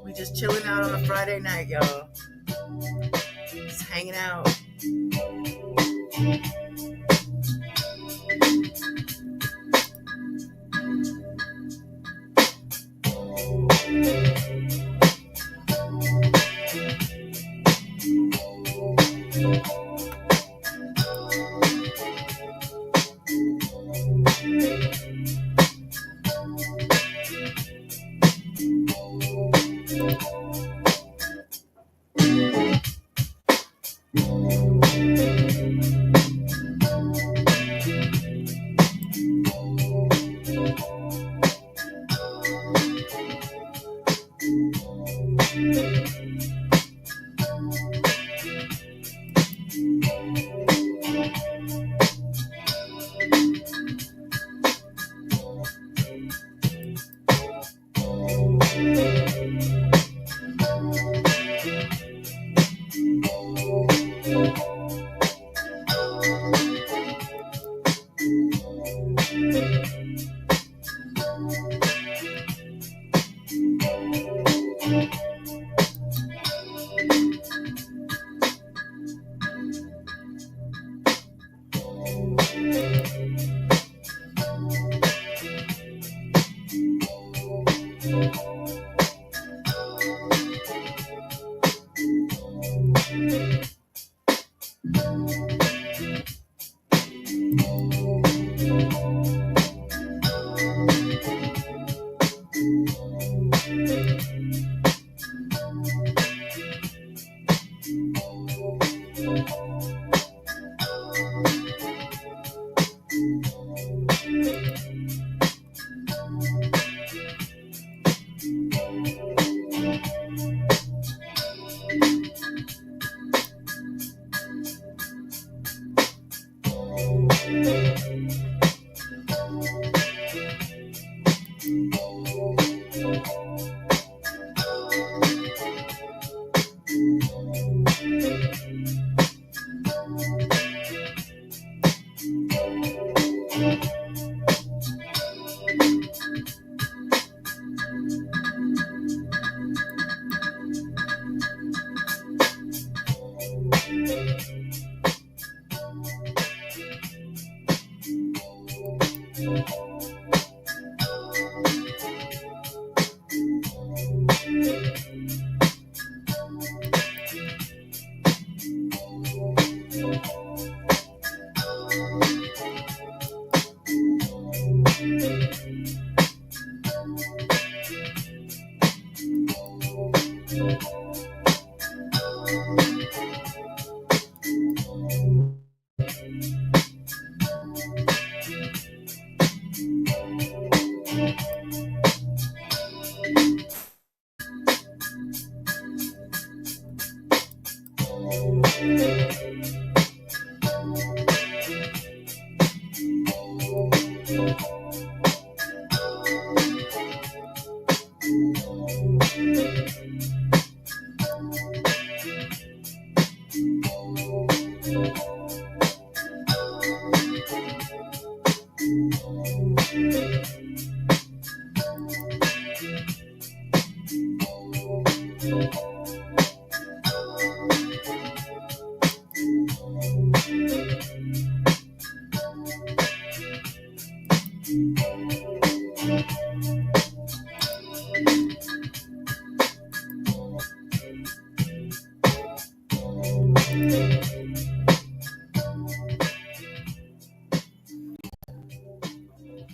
We just chilling out on a Friday night, y'all. Just hanging out.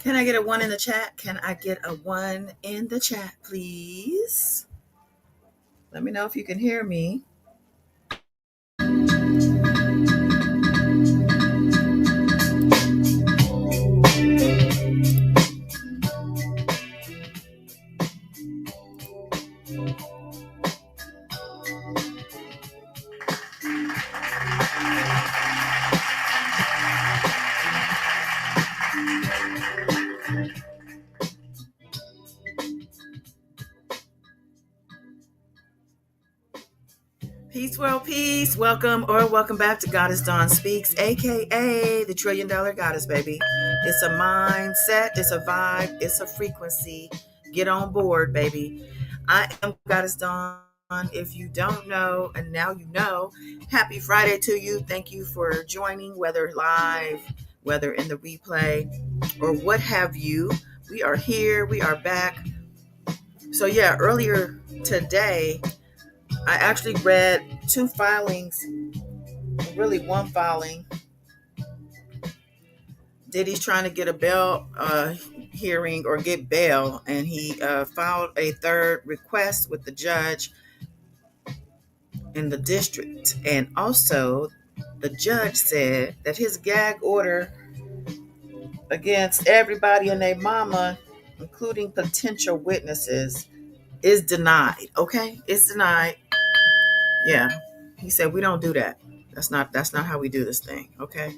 Can I get a 1 in the chat? Can I get a 1 in the chat, please? Let me know if you can hear me. Peace, world, peace. Welcome or welcome back to Goddess Dawn Speaks, aka the Trillion Dollar Goddess, baby. It's a mindset, it's a vibe, it's a frequency. Get on board, baby. I am Goddess Dawn. If you don't know, and now you know, happy Friday to you. Thank you for joining, whether live, whether in the replay, or what have you. We are here, we are back. So, yeah, earlier today, I actually read two filings, really one filing. Diddy's trying to get a bail hearing or get bail, and he filed a third request with the judge in the district. And also, the judge said that his gag order against everybody and their mama, including potential witnesses, is denied. Okay, it's denied. Yeah, he said we don't do that. That's not how we do this thing. Okay.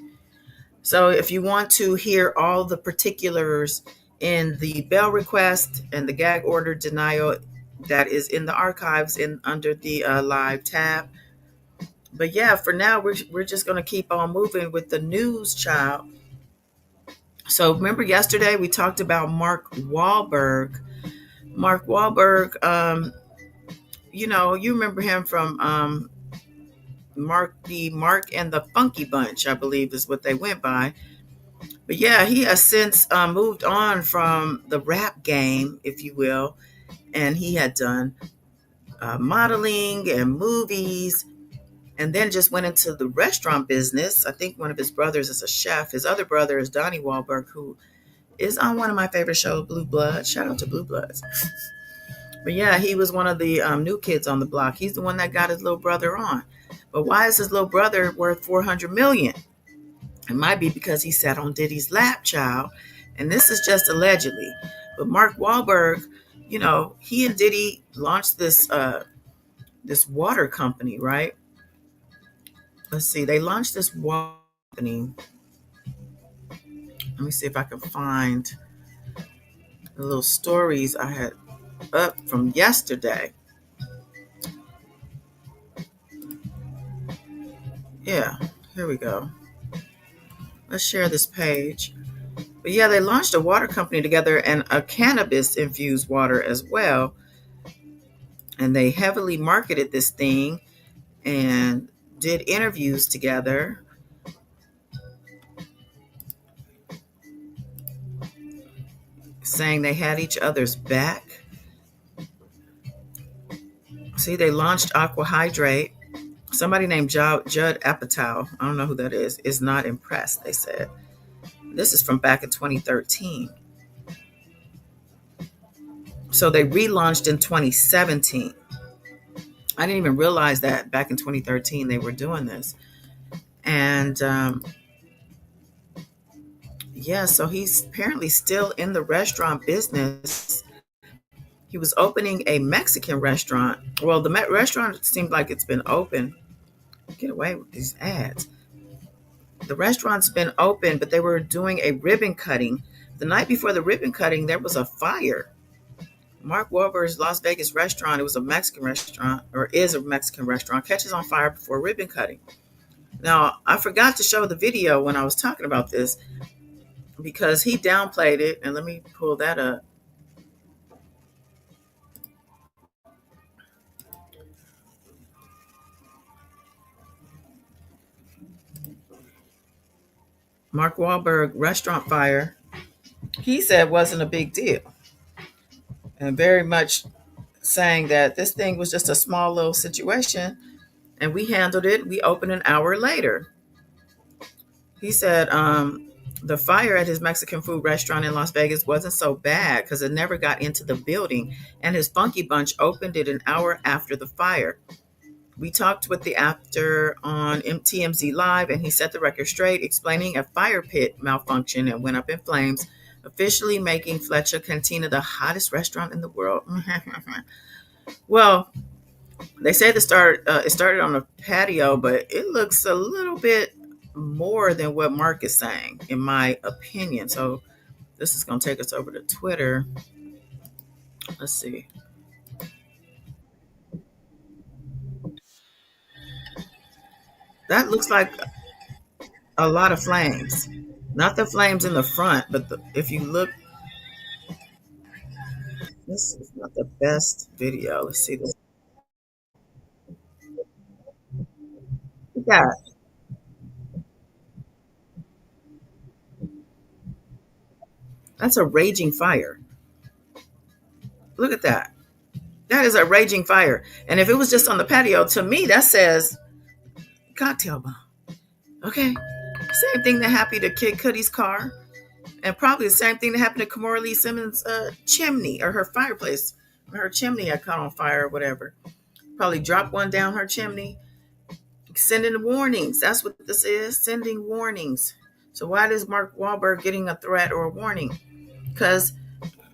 So if you want to hear all the particulars in the bail request and the gag order denial, that is in the archives in under the live tab. But yeah, for now we're just gonna keep on moving with the news, child. So remember yesterday we talked about Mark Wahlberg. Mark Wahlberg, you remember him from Mark and the Funky Bunch, I believe is what they went by. But yeah, he has since moved on from the rap game, if you will, and he had done modeling and movies, and then just went into the restaurant business. I think one of his brothers is a chef. His other brother is Donnie Wahlberg, who is on one of my favorite shows, Blue Bloods. Shout out to Blue Bloods. But yeah, he was one of the new kids on the block. He's the one that got his little brother on. But why is his little brother worth $400 million? It might be because he sat on Diddy's lap, child. And this is just allegedly. But Mark Wahlberg, he and Diddy launched this water company, right? Let's see. They launched this water company. Let me see if I can find the little stories I had up from yesterday. Yeah, here we go. Let's share this page. But yeah, they launched a water company together and a cannabis infused water as well. And they heavily marketed this thing and did interviews together. Saying they had each other's back. See, they launched Aqua Hydrate. Somebody named Judd Apatow, I don't know who that is not impressed, they said. This is from back in 2013. So they relaunched in 2017. I didn't even realize that back in 2013 they were doing this. And yeah, so he's apparently still in the restaurant business. He was opening a Mexican restaurant. Well, the restaurant seemed like it's been open. Get away with these ads. The restaurant's been open, but they were doing a ribbon cutting. The night before the ribbon cutting, there was a fire. Mark Wahlberg's Las Vegas restaurant, it was a Mexican restaurant, or is a Mexican restaurant, catches on fire before ribbon cutting. Now, I forgot to show the video when I was talking about this because he downplayed it. And let me pull that up. Mark Wahlberg restaurant fire, he said wasn't a big deal. And very much saying that this thing was just a small little situation and we handled it. We opened an hour later. He said the fire at his Mexican food restaurant in Las Vegas wasn't so bad because it never got into the building, and his Funky Bunch opened it an hour after the fire. We talked with the actor on TMZ Live, and he set the record straight, explaining a fire pit malfunction and went up in flames, officially making Fletcher Cantina the hottest restaurant in the world. Well, they say it started on a patio, but it looks a little bit more than what Mark is saying, in my opinion. So this is going to take us over to Twitter. Let's see. That looks like a lot of flames. Not the flames in the front, but if you look, this is not the best video. Let's see this. Yeah, that's a raging fire. Look at that. That is a raging fire. And if it was just on the patio, to me, that says cocktail bomb. Okay. Same thing that happened to Kid Cudi's car. And probably the same thing that happened to Kamora Lee Simmons' chimney or her fireplace. Her chimney had caught on fire or whatever. Probably dropped one down her chimney. Sending warnings. That's what this is. Sending warnings. So why is Mark Wahlberg getting a threat or a warning? Because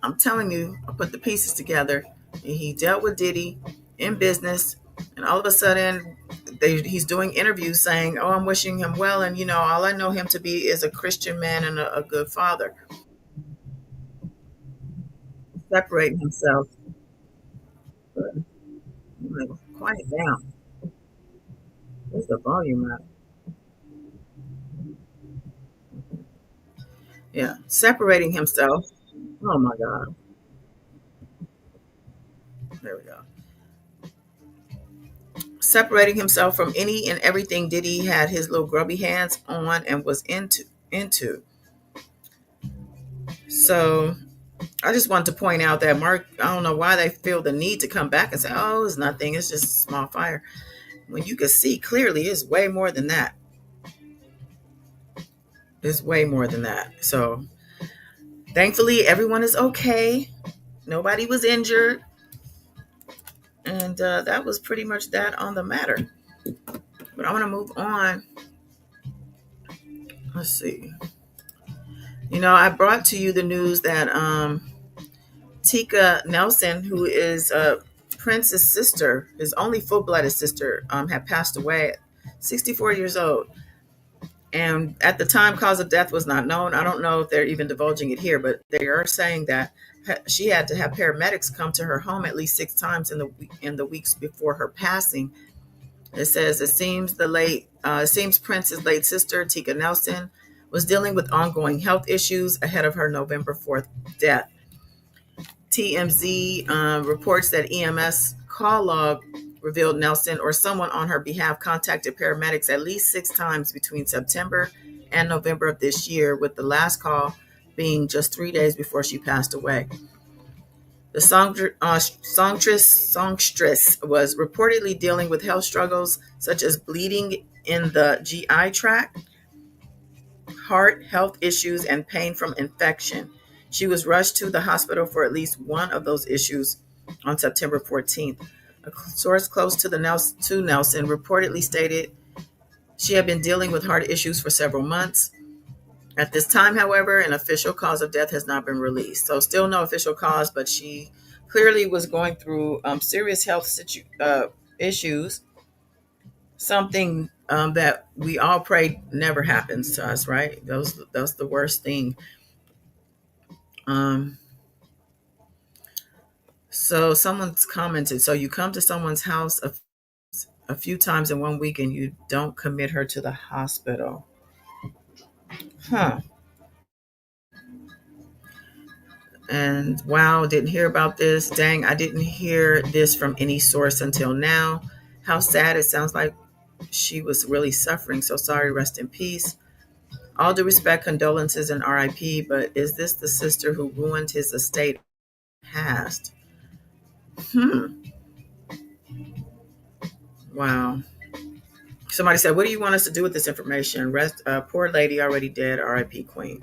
I'm telling you, I put the pieces together. He dealt with Diddy in business, and all of a sudden, he's doing interviews saying, "Oh, I'm wishing him well," and all I know him to be is a Christian man and a good father. Separating himself. But, like, quiet down. Where's the volume at? Yeah, separating himself. Oh my God. There we go. Separating himself from any and everything Diddy had his little grubby hands on and was into. So I just wanted to point out that Mark, I don't know why they feel the need to come back and say, oh, it's nothing, it's just a small fire. When you can see clearly it's way more than that. It's way more than that. So thankfully everyone is okay. Nobody was injured. And that was pretty much that on the matter. But I want to move on. Let's see. I brought to you the news that Tyka Nelson, who is Prince's sister, his only full-blooded sister, had passed away at 64 years old. And at the time, cause of death was not known. I don't know if they're even divulging it here, but they are saying that she had to have paramedics come to her home at least 6 times in the weeks before her passing. It says it seems Prince's late sister, Tyka Nelson, was dealing with ongoing health issues ahead of her November 4th death. TMZ reports that EMS call log revealed Nelson or someone on her behalf contacted paramedics at least 6 times between September and November of this year, with the last call being just 3 days before she passed away. The songstress was reportedly dealing with health struggles such as bleeding in the GI tract, heart health issues, and pain from infection. She was rushed to the hospital for at least one of those issues on September 14th. A source close to Nelson reportedly stated she had been dealing with heart issues for several months. At this time, however, an official cause of death has not been released. So still no official cause, but she clearly was going through serious health issues, something that we all pray never happens to us, right? That's the worst thing. Um, so someone's commented, so you come to someone's house a few times in 1 week and you don't commit her to the hospital. Huh. And wow, didn't hear about this. Dang, I didn't hear this from any source until now. How sad. It sounds like she was really suffering. So sorry, rest in peace. All due respect, condolences, and RIP. But is this the sister who ruined his estate past? Wow. Somebody said, what do you want us to do with this information? Poor lady already dead, RIP Queen.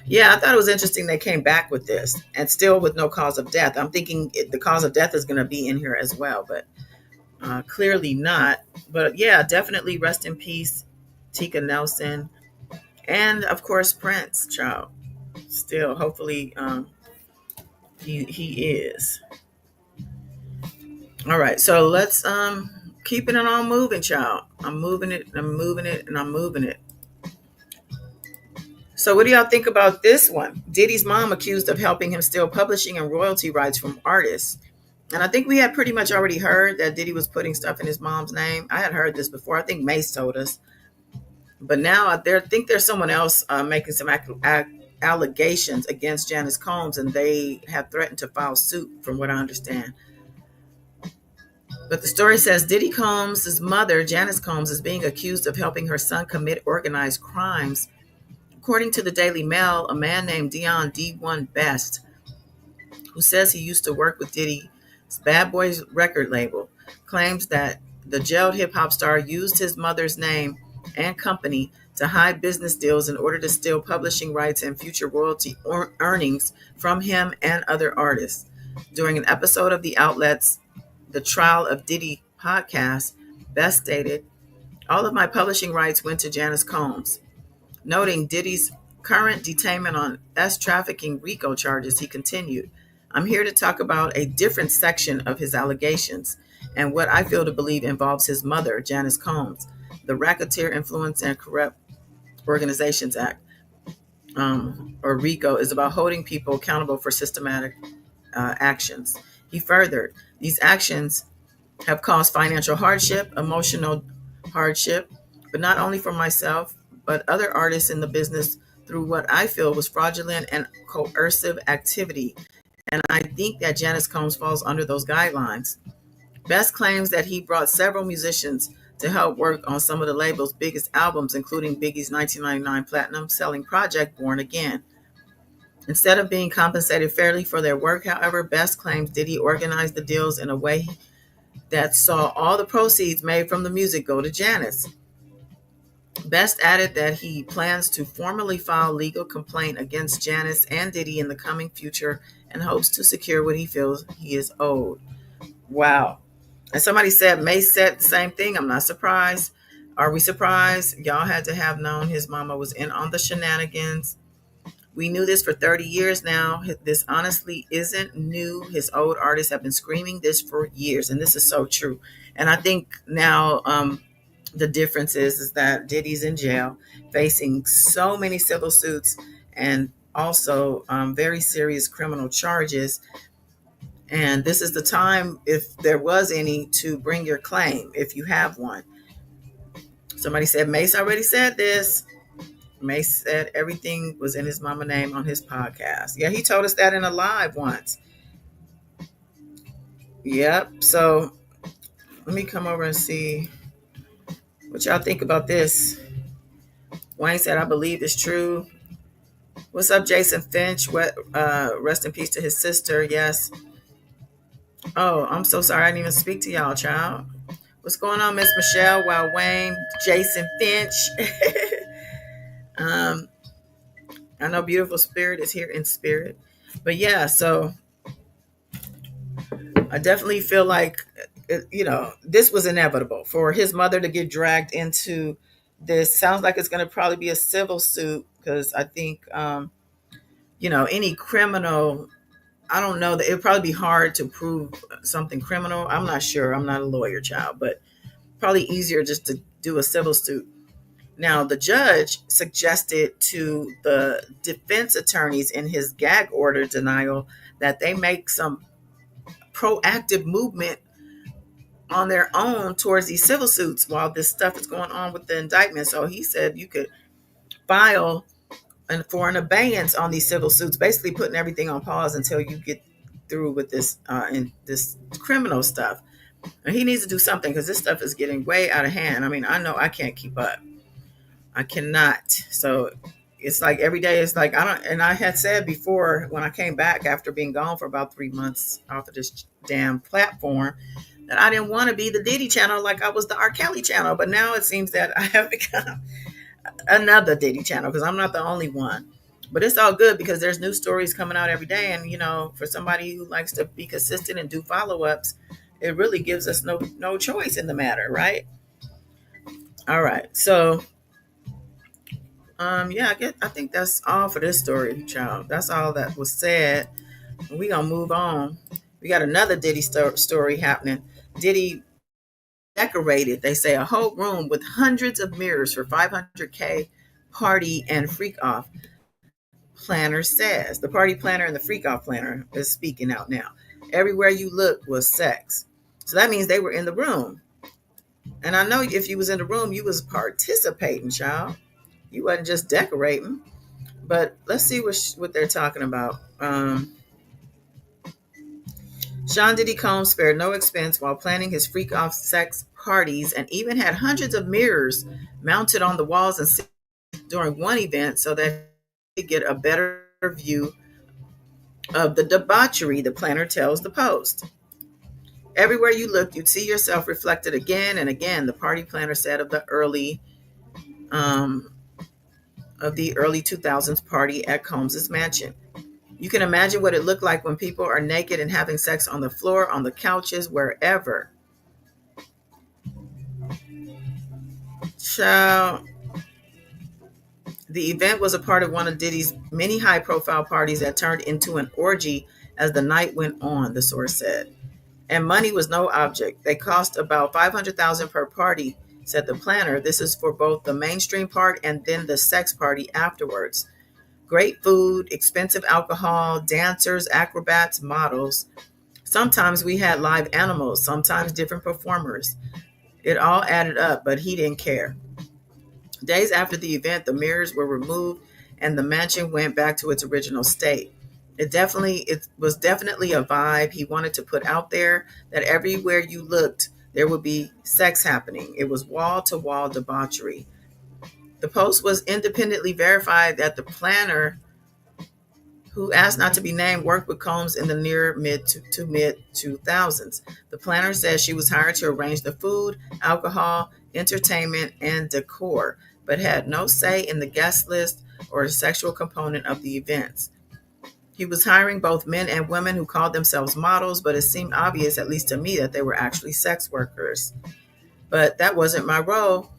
Yeah, I thought it was interesting they came back with this and still with no cause of death. I'm thinking the cause of death is going to be in here as well, but clearly not. But yeah, definitely rest in peace, Tyka Nelson. And of course, Prince, child. Still, hopefully, he is. All right, so let's keeping it on moving, child. I'm moving it, I'm moving it, and I'm moving it. So what do y'all think about this one? Diddy's mom accused of helping him steal publishing and royalty rights from artists. And I think we had pretty much already heard that Diddy was putting stuff in his mom's name. I had heard this before. I think Mace told us. But now think there's someone else making some allegations against Janice Combs, and they have threatened to file suit, from what I understand. But the story says Diddy Combs' mother, Janice Combs, is being accused of helping her son commit organized crimes. According to the Daily Mail, a man named Dion D1 Best, who says he used to work with Diddy's Bad Boys record label, claims that the jailed hip hop star used his mother's name and company to hide business deals in order to steal publishing rights and future royalty earnings from him and other artists. During an episode of the outlet's The Trial of Diddy podcast, Best stated, "All of my publishing rights went to Janice Combs." Noting Diddy's current detainment on trafficking RICO charges, he continued, "I'm here to talk about a different section of his allegations and what I feel to believe involves his mother, Janice Combs. The Racketeer Influence and Corrupt Organizations Act, or RICO, is about holding people accountable for systematic actions." He furthered, "These actions have caused financial hardship, emotional hardship, but not only for myself, but other artists in the business through what I feel was fraudulent and coercive activity. And I think that Janice Combs falls under those guidelines." Best claims that he brought several musicians to help work on some of the label's biggest albums, including Biggie's 1999 platinum selling project, Born Again. Instead of being compensated fairly for their work, however, Best claims Diddy organized the deals in a way that saw all the proceeds made from the music go to Janice. Best added that he plans to formally file legal complaint against Janice and Diddy in the coming future and hopes to secure what he feels he is owed. Wow. And somebody said May said the same thing. I'm not surprised. Are we surprised? Y'all had to have known his mama was in on the shenanigans. We knew this for 30 years now. This honestly isn't new. His old artists have been screaming this for years, and this is so true. And I think now the difference is that Diddy's in jail, facing so many civil suits and also very serious criminal charges. And this is the time, if there was any, to bring your claim, if you have one. Somebody said Mace already said this. Mace said everything was in his mama name on his podcast. Yeah, he told us that in a live once. Yep. So let me come over and see what y'all think about this. Wayne said, "I believe it's true." What's up, Jason Finch? Rest in peace to his sister. Yes. Oh, I'm so sorry. I didn't even speak to y'all, child. What's going on, Miss Michele? Wow, Wayne, Jason Finch. I know Beautiful Spirit is here in spirit. But yeah, so I definitely feel like, this was inevitable for his mother to get dragged into this. Sounds like it's going to probably be a civil suit because I think, any criminal, I don't know, that it would probably be hard to prove something criminal. I'm not sure. I'm not a lawyer, child, but probably easier just to do a civil suit. Now, the judge suggested to the defense attorneys in his gag order denial that they make some proactive movement on their own towards these civil suits while this stuff is going on with the indictment. So he said you could file for an abeyance on these civil suits, basically putting everything on pause until you get through with this this criminal stuff. And he needs to do something because this stuff is getting way out of hand. I mean, I know I can't keep up. I cannot. So it's like every day it's like and I had said before when I came back after being gone for about 3 months off of this damn platform that I didn't want to be the Diddy channel like I was the R. Kelly channel. But now it seems that I have become another Diddy channel because I'm not the only one. But it's all good because there's new stories coming out every day. And, for somebody who likes to be consistent and do follow-ups, it really gives us no choice in the matter, right? All right. So, I think that's all for this story, child. That's all that was said. We're going to move on. We got another Diddy story happening. Diddy decorated, they say, a whole room with hundreds of mirrors for $500K party and freak off. Planner says the party planner and the freak off planner is speaking out now. Everywhere you look was sex. So that means they were in the room. And I know if you was in the room, you was participating, child. You wasn't just decorating. But let's see what they're talking about. Sean Diddy Combs spared no expense while planning his freak off sex parties and even had hundreds of mirrors mounted on the walls and during one event so that he could get a better view of the debauchery, the planner tells the Post. Everywhere you looked, you'd see yourself reflected again and again, the party planner said um, of the early 2000s party at Combs's mansion. You can imagine what it looked like when people are naked and having sex on the floor, on the couches, wherever. So, the event was a part of one of Diddy's many high profile parties that turned into an orgy as the night went on, the source said. And money was no object. They cost about $500,000 per party, said the planner. This is for both the mainstream part and then the sex party afterwards. Great food, expensive alcohol, dancers, acrobats, models. Sometimes we had live animals, sometimes different performers. It all added up, but he didn't care. Days after the event, the mirrors were removed and the mansion went back to its original state. It was definitely a vibe he wanted to put out there that everywhere you looked, there would be sex happening. It was wall to wall debauchery. The Post was independently verified that the planner, who asked not to be named, worked with Combs in the near mid 2000s. The planner says she was hired to arrange the food, alcohol, entertainment, and decor, but had no say in the guest list or the sexual component of the events. He was hiring both men and women who called themselves models, but it seemed obvious, at least to me, that they were actually sex workers. But that wasn't my role.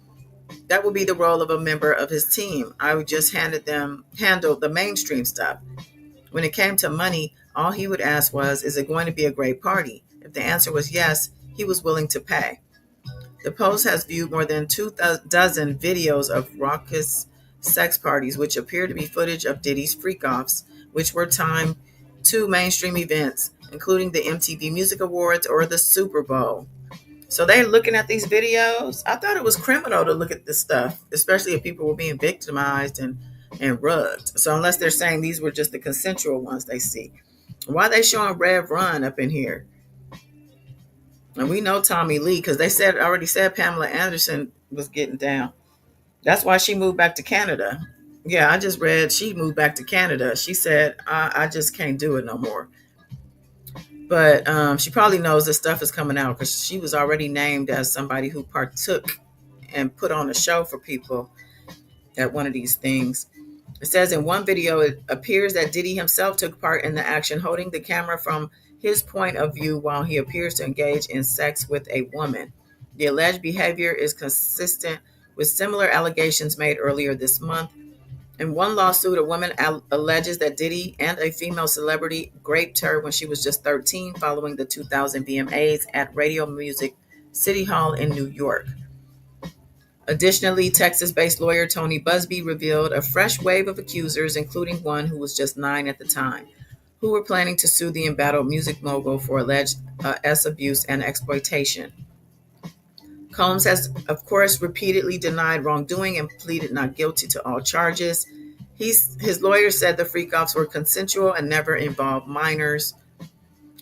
That would be the role of a member of his team. I would just handle the mainstream stuff. When it came to money, all he would ask was, is it going to be a great party? If the answer was yes, he was willing to pay. The Post has viewed more than 2 dozen videos of raucous sex parties, which appear to be footage of Diddy's freak-offs, which were timed to mainstream events, including the MTV Music Awards or the Super Bowl. So they're looking at these videos. I thought it was criminal to look at this stuff, especially if people were being victimized and rugged. So unless they're saying these were just the consensual ones they see. Why are they showing Rev Run up in here? And we know Tommy Lee because they already said Pamela Anderson was getting down. That's why she moved back to Canada. Yeah, I just read she moved back to Canada. She said, I just can't do it no more. But she probably knows this stuff is coming out because she was already named as somebody who partook and put on a show for people at one of these things. It says in one video, it appears that Diddy himself took part in the action, holding the camera from his point of view while he appears to engage in sex with a woman. The alleged behavior is consistent with similar allegations made earlier this month. In one lawsuit, a woman alleges that Diddy and a female celebrity raped her when she was just 13 following the 2000 VMAs at Radio Music City Hall in New York. Additionally, Texas-based lawyer Tony Busby revealed a fresh wave of accusers, including one who was just 9 at the time, who were planning to sue the embattled music mogul for alleged abuse and exploitation. Combs has, of course, repeatedly denied wrongdoing and pleaded not guilty to all charges. His lawyer said the freak-offs were consensual and never involved minors.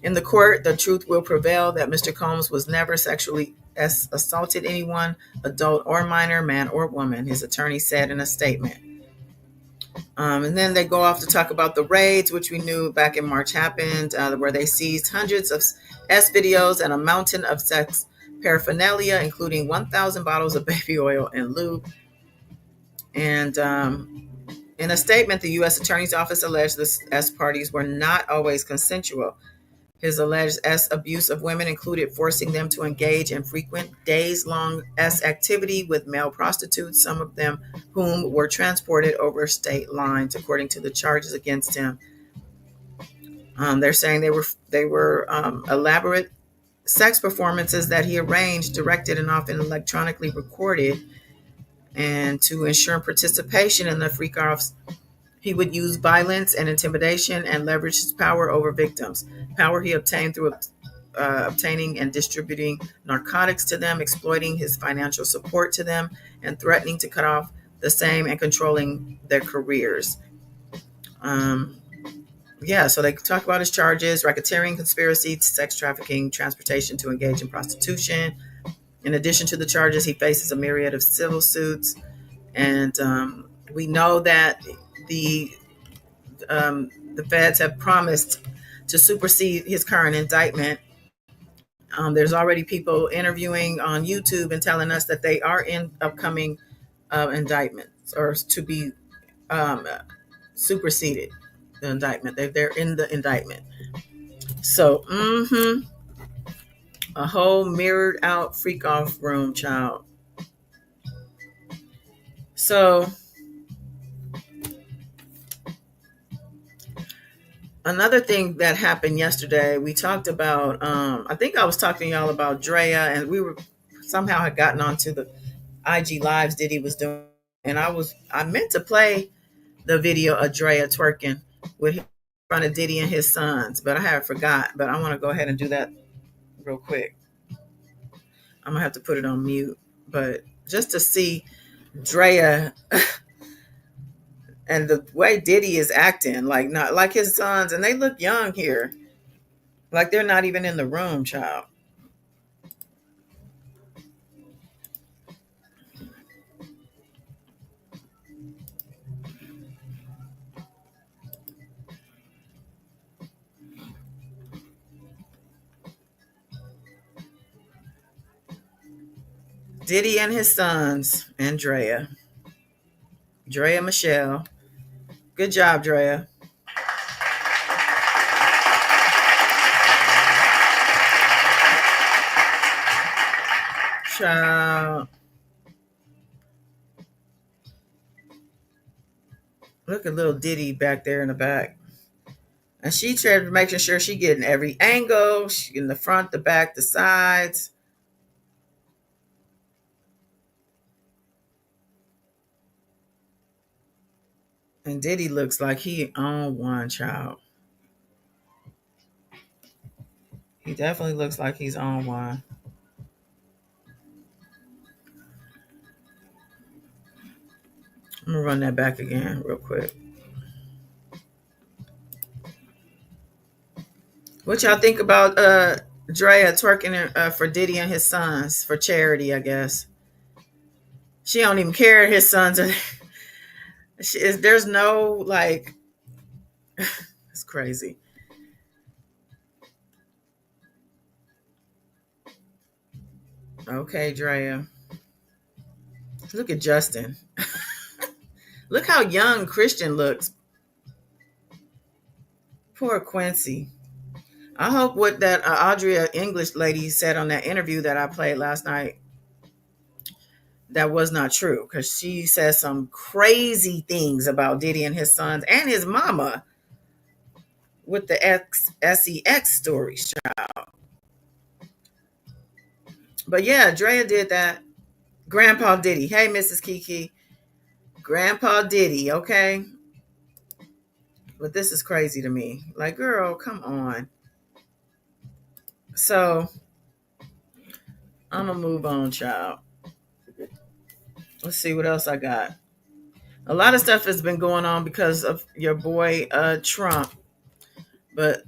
In the court, the truth will prevail that Mr. Combs was never sexually assaulted anyone, adult or minor, man or woman, his attorney said in a statement. And then they go off to talk about the raids, which we knew back in March happened, where they seized hundreds of S videos and a mountain of sex paraphernalia, including 1,000 bottles of baby oil and lube. And in a statement, the U.S. Attorney's Office alleged the S parties were not always consensual. His alleged S abuse of women included forcing them to engage in frequent days-long S activity with male prostitutes, some of them whom were transported over state lines, according to the charges against him. They're saying they were elaborate sex performances that he arranged, directed, and often electronically recorded. And to ensure participation in the freak-offs, he would use violence and intimidation and leverage his power over victims, power he obtained through obtaining and distributing narcotics to them, exploiting his financial support to them, and threatening to cut off the same and controlling their careers. Um, yeah, so they talk about his charges: racketeering, conspiracy, sex trafficking, transportation to engage in prostitution. In addition to the charges, he faces a myriad of civil suits. And we know that the the feds have promised to supersede his current indictment. There's already people interviewing on YouTube and telling us that they are in upcoming indictments or to be um, superseded. The indictment. They're in the indictment. So, a whole mirrored out freak off room, child. So, another thing that happened yesterday, we talked about, I think I was talking to y'all about Draya, and we were somehow had gotten onto the IG lives Diddy was doing. And I meant to play the video of Draya twerking with him in front of Diddy and his sons, but I had forgot. But I want to go ahead and do that real quick. I'm gonna have to put it on mute, but just to see Draya and the way Diddy is acting, like not like his sons, and they look young here, like they're not even in the room, child. Diddy and his sons and Draya. Draya Michele. Good job, Draya. Child. Look at little Diddy back there in the back. And she tried to making sure she getting every angle, she in the front, the back, the sides. And Diddy looks like he on one, child. He definitely looks like he's on one. I'm gonna run that back again real quick. What y'all think about Draya twerking for Diddy and his sons for charity? I guess she don't even care. His sons are. There's no like. It's crazy. Okay, Draya. Look at Justin. Look how young Christian looks. Poor Quincy. I hope what that Audria English lady said on that interview that I played last night, that was not true, because she says some crazy things about Diddy and his sons and his mama with the SEX stories. But yeah, Drea did that. Grandpa Diddy. Hey, Mrs. Kiki. Grandpa Diddy, okay? But this is crazy to me. Like, girl, come on. So, I'm going to move on, child. Let's see what else I got. A lot of stuff has been going on because of your boy Trump. But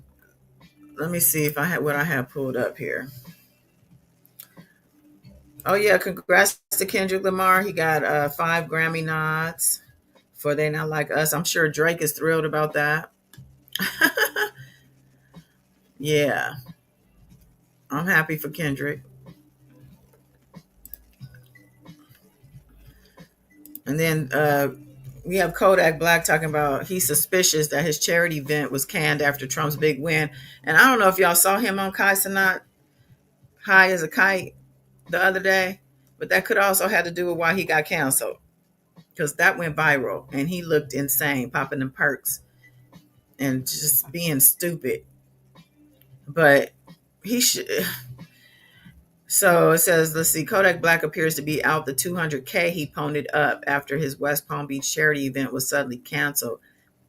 let me see if I had what I have pulled up here. Oh yeah, congrats to Kendrick Lamar. He got 5 Grammy nods for They Not Like Us. I'm sure Drake is thrilled about that. Yeah, I'm happy for Kendrick. And then we have Kodak Black talking about he's suspicious that his charity event was canned after Trump's big win. And I don't know if y'all saw him on Kai Sanat, high as a kite, the other day, but that could also have to do with why he got canceled, because that went viral and he looked insane, popping them perks and just being stupid. But he should. So it says, let's see, Kodak Black appears to be out the $200K he ponied up after his West Palm Beach charity event was suddenly canceled.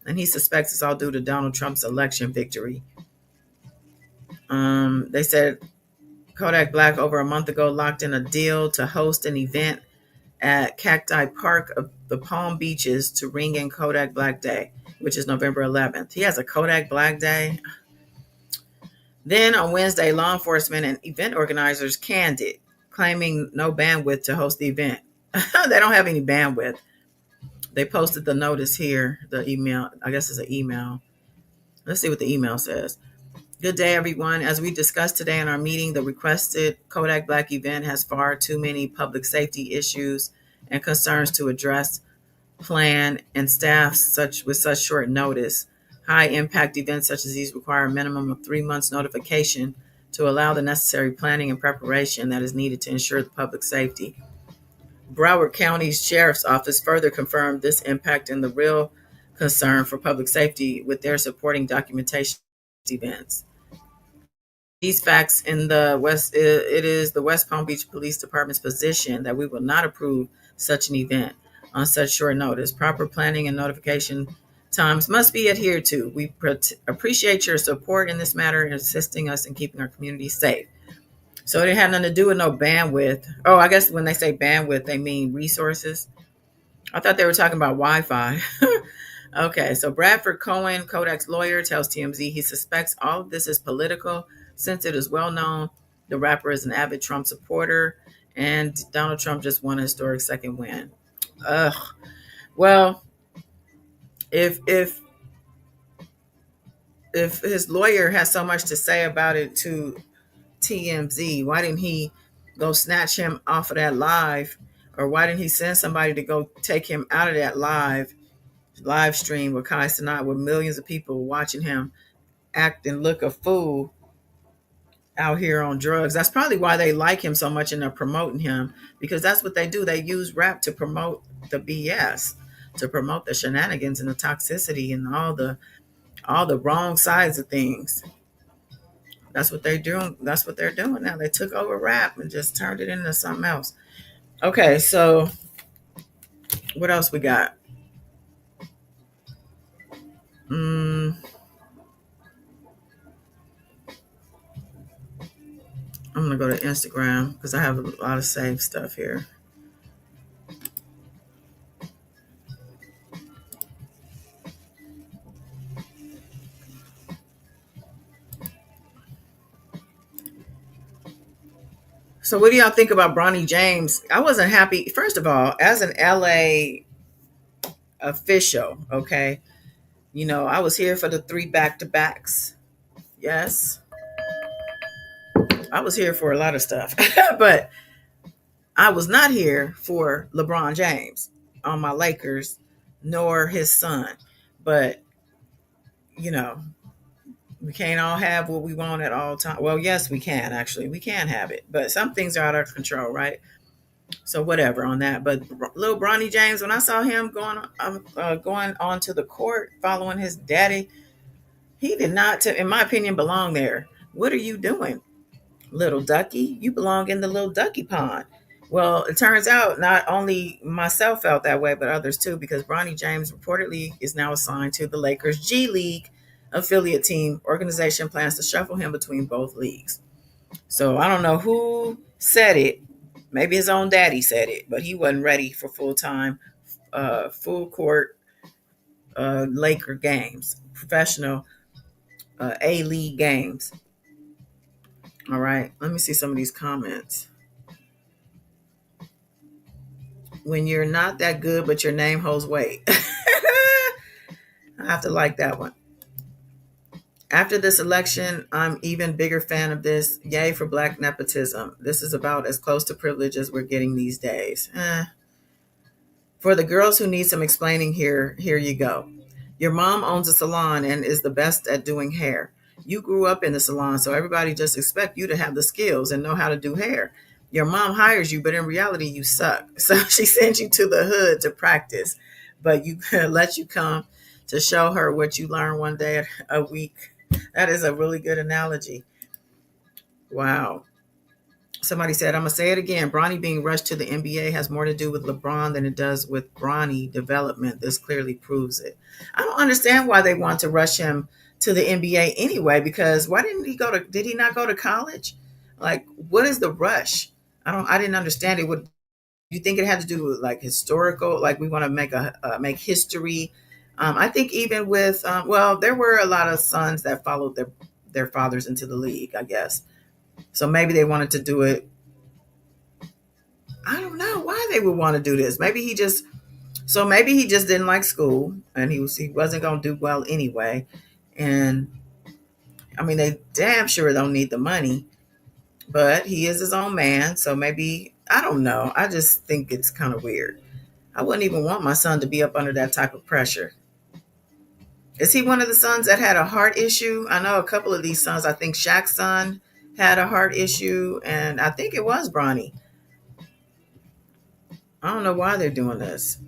And he suspects it's all due to Donald Trump's election victory. They said Kodak Black over a month ago locked in a deal to host an event at Cacti Park of the Palm Beaches to ring in Kodak Black Day, which is November 11th. He has a Kodak Black Day. Then on Wednesday, law enforcement and event organizers canned it, claiming no bandwidth to host the event. They don't have any bandwidth. They posted the notice here, the email. I guess it's an email. Let's see what the email says. Good day, everyone. As we discussed today in our meeting, the requested Kodak Black event has far too many public safety issues and concerns to address, plan, and staff with such short notice. High impact events such as these require a minimum of 3 months notification to allow the necessary planning and preparation that is needed to ensure the public safety. Broward County's Sheriff's Office further confirmed this impact and the real concern for public safety with their supporting documentation events. These facts in the West, it is the West Palm Beach Police Department's position that we will not approve such an event on such short notice. Proper planning and notification times must be adhered to. We appreciate your support in this matter and assisting us in keeping our community safe. So it had nothing to do with no bandwidth. Oh, I guess when they say bandwidth, they mean resources. I thought they were talking about Wi-Fi. Okay, so Bradford Cohen, Kodak's lawyer, tells TMZ he suspects all of this is political since it is well known the rapper is an avid Trump supporter and Donald Trump just won a historic second win. Ugh. Well, if his lawyer has so much to say about it to TMZ, why didn't he go snatch him off of that live? Or why didn't he send somebody to go take him out of that live stream with Kai Cenat with millions of people watching him act and look a fool out here on drugs? That's probably why they like him so much and they're promoting him, because that's what they do. They use rap to promote the BS, to promote the shenanigans and the toxicity and all the wrong sides of things. That's what they're doing. That's what they're doing now. They took over rap and just turned it into something else. Okay, so what else we got? I'm gonna go to Instagram because I have a lot of saved stuff here. So what do y'all think about Bronny James? I wasn't happy. First of all, as an LA official, okay, I was here for the 3 back-to-backs. Yes, I was here for a lot of stuff, but I was not here for LeBron James on my Lakers, nor his son. But, you know, we can't all have what we want at all times. Well, yes, we can, actually. We can have it. But some things are out of control, right? So whatever on that. But little Bronny James, when I saw him going onto the court following his daddy, he did not, in my opinion, belong there. What are you doing, little ducky? You belong in the little ducky pond. Well, it turns out not only myself felt that way, but others too, because Bronny James reportedly is now assigned to the Lakers G League affiliate team. Organization plans to shuffle him between both leagues. So I don't know who said it. Maybe his own daddy said it, but he wasn't ready for full-time, full court Laker games, professional A-League games. All right, let me see some of these comments. When you're not that good, but your name holds weight. I have to like that one. After this election, I'm even bigger fan of this. Yay for black nepotism. This is about as close to privilege as we're getting these days. For the girls who need some explaining here you go. Your mom owns a salon and is the best at doing hair. You grew up in the salon, so everybody just expect you to have the skills and know how to do hair. Your mom hires you, but in reality, you suck. So she sends you to the hood to practice, but you let you come to show her what you learn one day a week. That is a really good analogy. Wow. Somebody said, I'm going to say it again. Bronny being rushed to the NBA has more to do with LeBron than it does with Bronny development. This clearly proves it. I don't understand why they want to rush him to the NBA anyway, because why didn't he go to, did he not go to college? Like, what is the rush? I didn't understand it. Would you think it had to do with like historical, like we want to make make history? I think even with, well, there were a lot of sons that followed their fathers into the league, I guess. So maybe they wanted to do it. I don't know why they would want to do this. Maybe he just didn't like school, and he wasn't going to do well anyway. And I mean, they damn sure don't need the money, but he is his own man. So maybe, I don't know. I just think it's kind of weird. I wouldn't even want my son to be up under that type of pressure. Is he one of the sons that had a heart issue? I know a couple of these sons. I think Shaq's son had a heart issue, and I think it was Bronny. I don't know why they're doing this.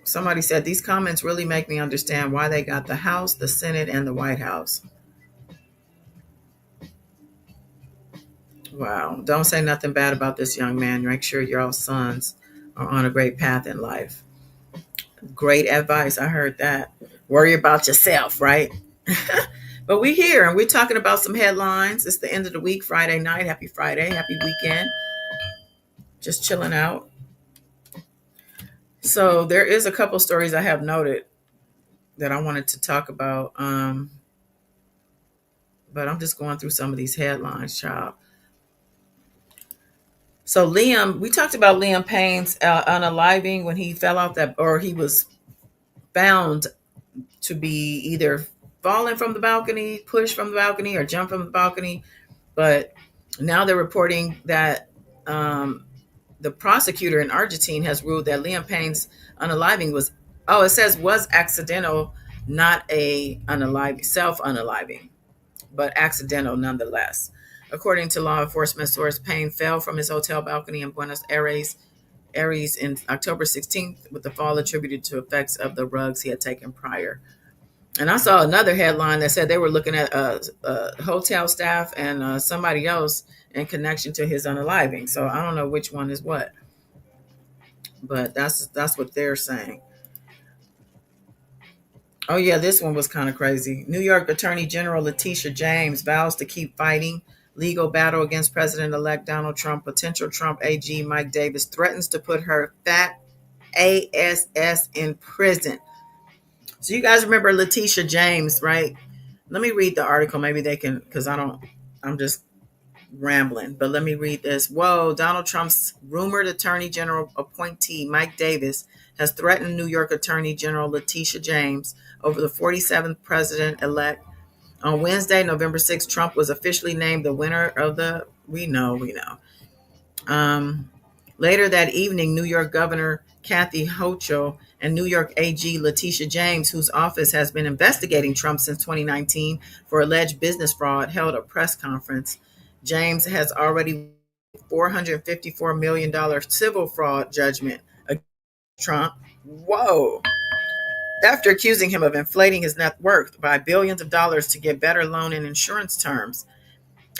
Somebody said these comments really make me understand why they got the House, the Senate, and the White House. Wow. Don't say nothing bad about this young man. Make sure your sons are on a great path in life. Great advice. I heard that. Worry about yourself, right? But we here and we're talking about some headlines. It's the end of the week, Friday night. Happy Friday. Happy weekend. Just chilling out. So there is a couple stories I have noted that I wanted to talk about. But I'm just going through some of these headlines, child. So Liam, we talked about Liam Payne's unaliving when he fell off that, or he was found to be either falling from the balcony, pushed from the balcony, or jumped from the balcony. But now they're reporting that the prosecutor in Argentina has ruled that Liam Payne's unaliving was, oh, it says was accidental, not a unaliving, self unaliving, but accidental nonetheless. According to law enforcement source, Payne fell from his hotel balcony in Buenos Aires in October 16th, with the fall attributed to effects of the drugs he had taken prior. And I saw another headline that said they were looking at hotel staff and somebody else in connection to his unaliving. So I don't know which one is what, but that's what they're saying. Oh yeah, this one was kind of crazy. New York Attorney General Letitia James vows to keep fighting legal battle against President-elect Donald Trump. Potential Trump AG Mike Davis threatens to put her fat ass in prison. So you guys remember Letitia James, right? Let me read the article. Maybe they can, because I'm just rambling, but let me read this. Whoa, Donald Trump's rumored Attorney General appointee, Mike Davis, has threatened New York Attorney General Letitia James over the 47th president-elect. On Wednesday, November 6th, Trump was officially named the winner of the, we know. Later that evening, New York Governor Kathy Hochul and New York AG Letitia James, whose office has been investigating Trump since 2019 for alleged business fraud, held a press conference. James has already $454 million civil fraud judgment against Trump. Whoa. After accusing him of inflating his net worth by billions of dollars to get better loan and insurance terms.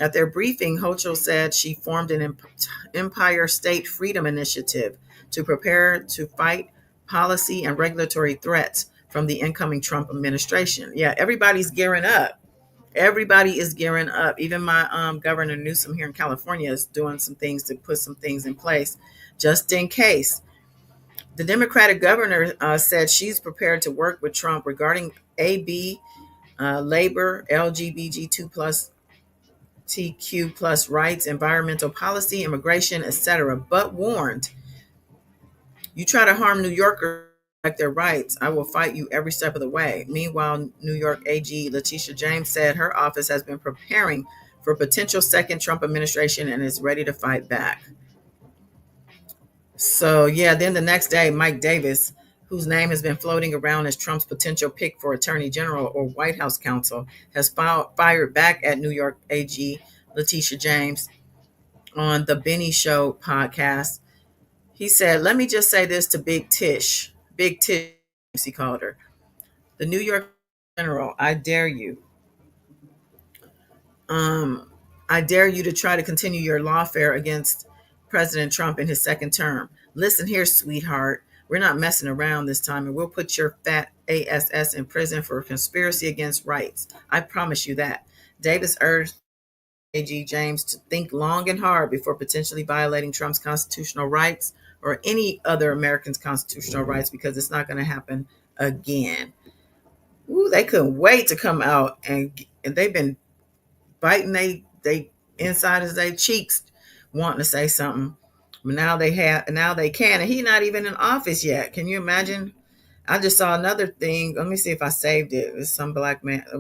At their briefing, Hochul said she formed an Empire State Freedom Initiative to prepare to fight policy and regulatory threats from the incoming Trump administration. Yeah, everybody's gearing up. Everybody is gearing up. Even my Governor Newsom here in California is doing some things to put some things in place just in case. The Democratic governor said she's prepared to work with Trump regarding AB, labor, LGBT2 plus TQ plus rights, environmental policy, immigration, etc., but warned, you try to harm New Yorkers like their rights, I will fight you every step of the way. Meanwhile, New York AG Letitia James said her office has been preparing for potential second Trump administration and is ready to fight back. So yeah, then the next day, Mike Davis, whose name has been floating around as Trump's potential pick for Attorney General or White House counsel, has fired back at New York AG Letitia James on the Benny Show podcast. He said, let me just say this to Big Tish, he called her. The New York General, I dare you. I dare you to try to continue your lawfare against President Trump in his second term. Listen here, sweetheart. We're not messing around this time, and we'll put your fat ass in prison for conspiracy against rights. I promise you that. Davis urged AG James to think long and hard before potentially violating Trump's constitutional rights or any other American's constitutional rights, because it's not going to happen again. Ooh, they couldn't wait to come out, and they've been biting they inside of their cheeks, wanting to say something. But now they can, and he's not even in office yet. Can you imagine? I just saw another thing. Let me see if I saved it. It's some black man, a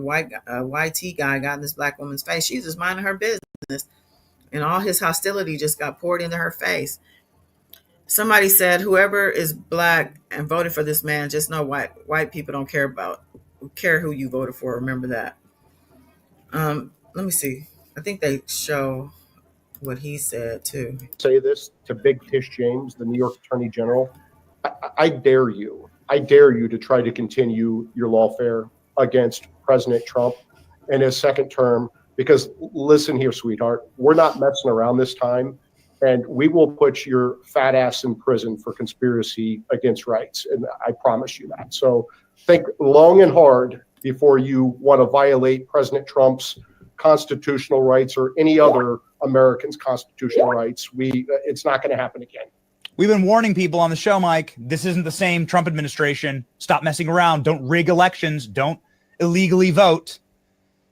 YT guy got in this black woman's face. She's just minding her business, and all his hostility just got poured into her face. Somebody said, "Whoever is black and voted for this man, just know white people don't care who you voted for. Remember that." Let me see. I think they show what he said too. Say this to Big Tish James, the New York Attorney General. I dare you. I dare you to try to continue your lawfare against President Trump in his second term, because listen here, sweetheart, we're not messing around this time, and we will put your fat ass in prison for conspiracy against rights. And I promise you that. So think long and hard before you want to violate President Trump's constitutional rights or any other American's constitutional rights. It's not going to happen again. We've been warning people on the show, Mike. This isn't the same Trump administration. Stop messing around. Don't rig elections. Don't illegally vote.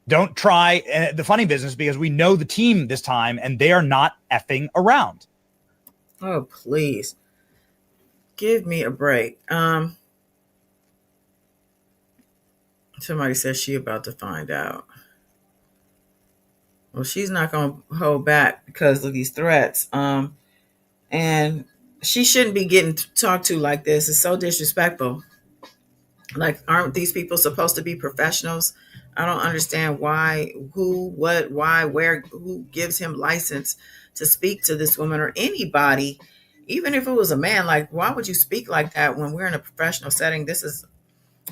Don't try the funny business, because we know the team this time, and they are not effing around. Oh, please. Give me a break. Somebody says she about to find out. Well, she's not going to hold back because of these threats. And she shouldn't be getting talked to like this. It's so disrespectful. Like, aren't these people supposed to be professionals? I don't understand why, who, what, why, where, who gives him license to speak to this woman or anybody, even if it was a man. Like, why would you speak like that when we're in a professional setting? This is,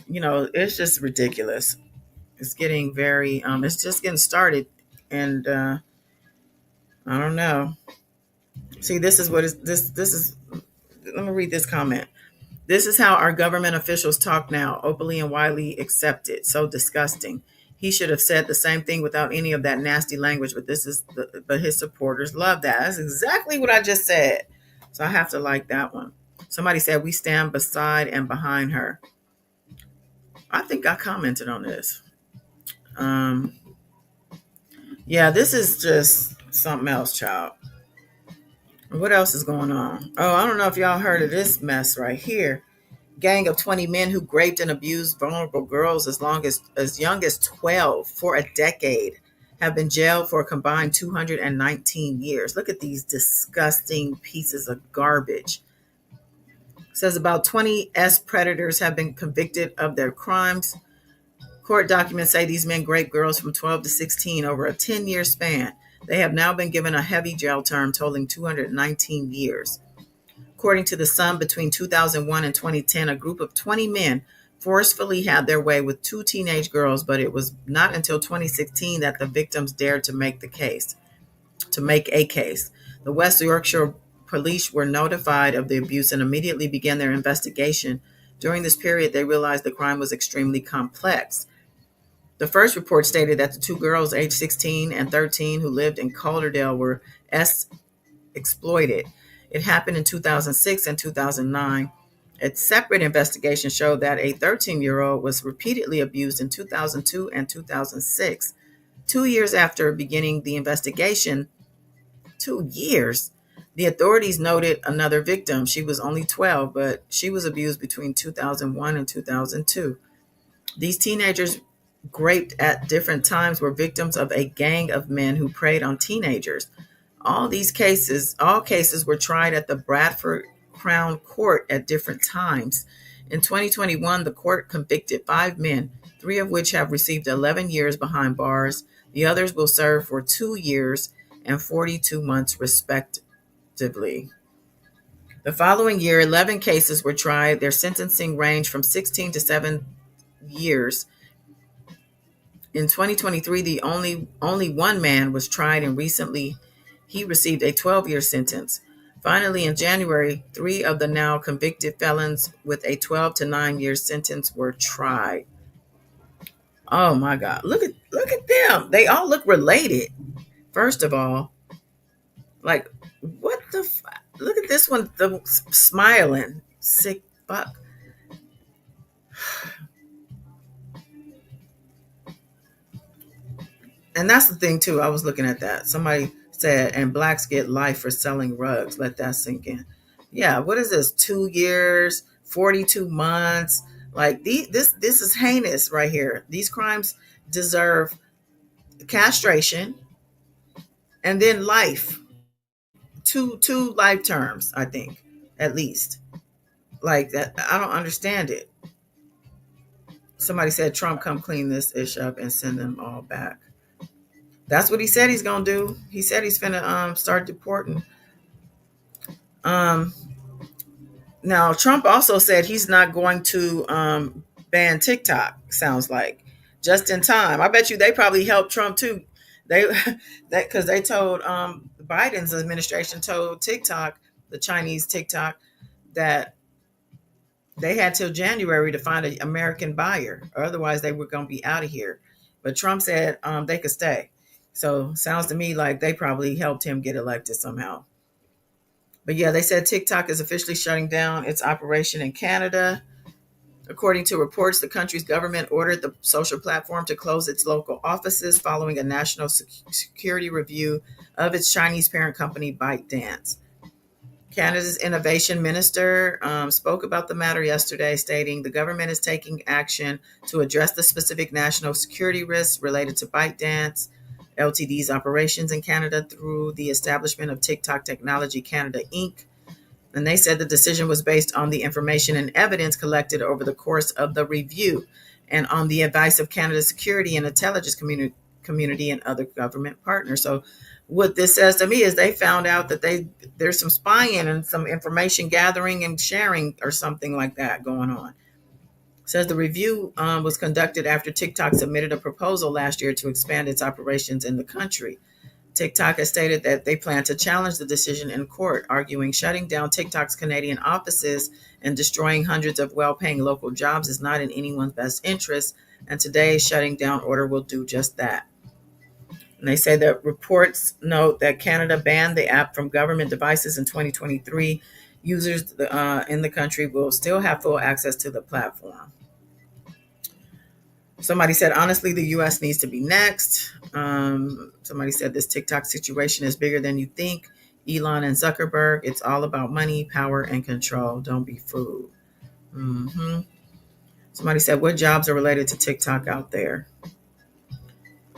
it's just ridiculous. It's getting very, it's just getting started. And I don't know. See, this is what is this is. Let me read this comment. This is how our government officials talk now, openly and widely accepted. So disgusting. He should have said the same thing without any of that nasty language. But his supporters love that. That's exactly what I just said. So I have to like that one. Somebody said we stand beside and behind her. I think I commented on this. Yeah, this is just something else, child. What else is going on? Oh, I don't know if y'all heard of this mess right here. Gang of 20 men who raped and abused vulnerable girls as young as 12 for a decade have been jailed for a combined 219 years. Look at these disgusting pieces of garbage. It says about 20 predators have been convicted of their crimes. Court documents say these men raped girls from 12 to 16 over a 10-year span. They have now been given a heavy jail term totaling 219 years. According to The Sun, between 2001 and 2010, a group of 20 men forcefully had their way with 2 teenage girls, but it was not until 2016 that the victims dared to make a case. The West Yorkshire police were notified of the abuse and immediately began their investigation. During this period, they realized the crime was extremely complex. The first report stated that the 2 girls, aged 16 and 13, who lived in Calderdale, were exploited. It happened in 2006 and 2009. A separate investigation showed that a 13-year-old was repeatedly abused in 2002 and 2006. 2 years after beginning the investigation, 2 years, the authorities noted another victim. She was only 12, but she was abused between 2001 and 2002. These teenagers raped at different times were victims of a gang of men who preyed on teenagers. All cases were tried at the Bradford Crown Court at different times. In 2021, the court convicted 5 men, 3 of which have received 11 years behind bars. The others will serve for 2 years and 42 months, respectively. The following year, 11 cases were tried. Their sentencing ranged from 16 to 7 years. In 2023, the only one man was tried, and recently he received a 12-year sentence. Finally, in January, 3 of the now convicted felons with a 12 to 9 year sentence were tried. Oh my God! Look at them. They all look related. First of all, like what the? Look at this one. The smiling sick fuck. And that's the thing too. I was looking at that. Somebody said, and blacks get life for selling rugs. Let that sink in. Yeah, what is this? 2 years, 42 months. Like this is heinous right here. These crimes deserve castration and then life. Two life terms, I think, at least. Like that, I don't understand it. Somebody said Trump come clean this ish up and send them all back. That's what he said he's gonna do. He said he's gonna start deporting. Um, Now Trump also said he's not going to ban TikTok. Sounds like just in time. I bet you they probably helped Trump too. They that because they told Biden's administration told TikTok, the Chinese TikTok, that they had till January to find an American buyer, or otherwise they were going to be out of here. But Trump said they could stay. So sounds to me like they probably helped him get elected somehow. But yeah, they said TikTok is officially shutting down its operation in Canada. According to reports, the country's government ordered the social platform to close its local offices following a national security review of its Chinese parent company, ByteDance. Canada's innovation minister spoke about the matter yesterday, stating the government is taking action to address the specific national security risks related to ByteDance Ltd's operations in Canada through the establishment of TikTok Technology Canada Inc. And they said the decision was based on the information and evidence collected over the course of the review and on the advice of Canada's security and intelligence community and other government partners. So what this says to me is they found out that there's some spying and some information gathering and sharing or something like that going on. It says the review was conducted after TikTok submitted a proposal last year to expand its operations in the country. TikTok has stated that they plan to challenge the decision in court, arguing shutting down TikTok's Canadian offices and destroying hundreds of well-paying local jobs is not in anyone's best interest, and today's shutting down order will do just that. And they say that reports note that Canada banned the app from government devices in 2023. Users in the country will still have full access to the platform. Somebody said, honestly, the U.S. needs to be next. Somebody said this TikTok situation is bigger than you think. Elon and Zuckerberg, it's all about money, power, and control. Don't be fooled. Mm-hmm. Somebody said, what jobs are related to TikTok out there?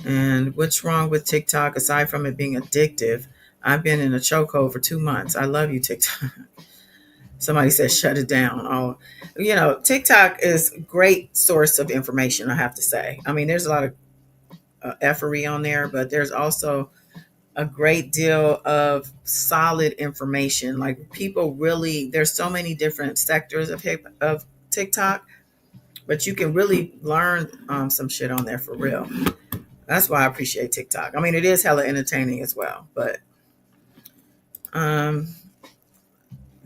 And what's wrong with TikTok aside from it being addictive? I've been in a chokehold for 2 months. I love you, TikTok. Somebody said, shut it down. Oh, TikTok is a great source of information, I have to say. I mean, there's a lot of effery on there, but there's also a great deal of solid information. Like people really, there's so many different sectors of TikTok, but you can really learn some shit on there for real. That's why I appreciate TikTok. I mean, it is hella entertaining as well, but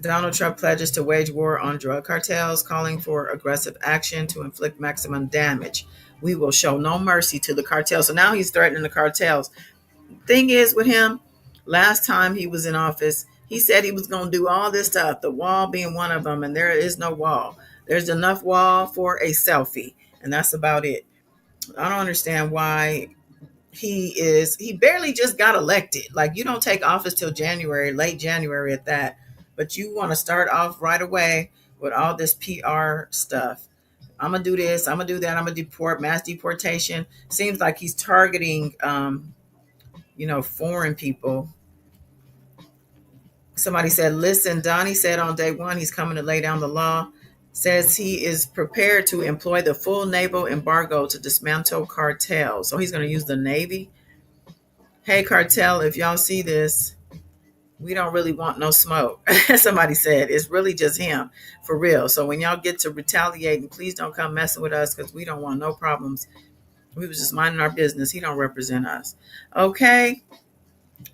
Donald Trump pledges to wage war on drug cartels, calling for aggressive action to inflict maximum damage. We will show no mercy to the cartels. So now he's threatening the cartels. Thing is with him, last time he was in office, he said he was going to do all this stuff, the wall being one of them, and there is no wall. There's enough wall for a selfie, and that's about it. I don't understand why he barely just got elected. Like, you don't take office till January, late January at that, but you want to start off right away with all this PR stuff. I'm going to do this, I'm going to do that, I'm going to deport, mass deportation. Seems like he's targeting, foreign people. Somebody said, listen, Donnie said on day one, he's coming to lay down the law. Says he is prepared to employ the full naval embargo to dismantle cartels. So he's going to use the Navy. Hey, cartel, if y'all see this, we don't really want no smoke. Somebody said it's really just him for real. So when y'all get to retaliating, please don't come messing with us because we don't want no problems. We was just minding our business. He don't represent us. Okay.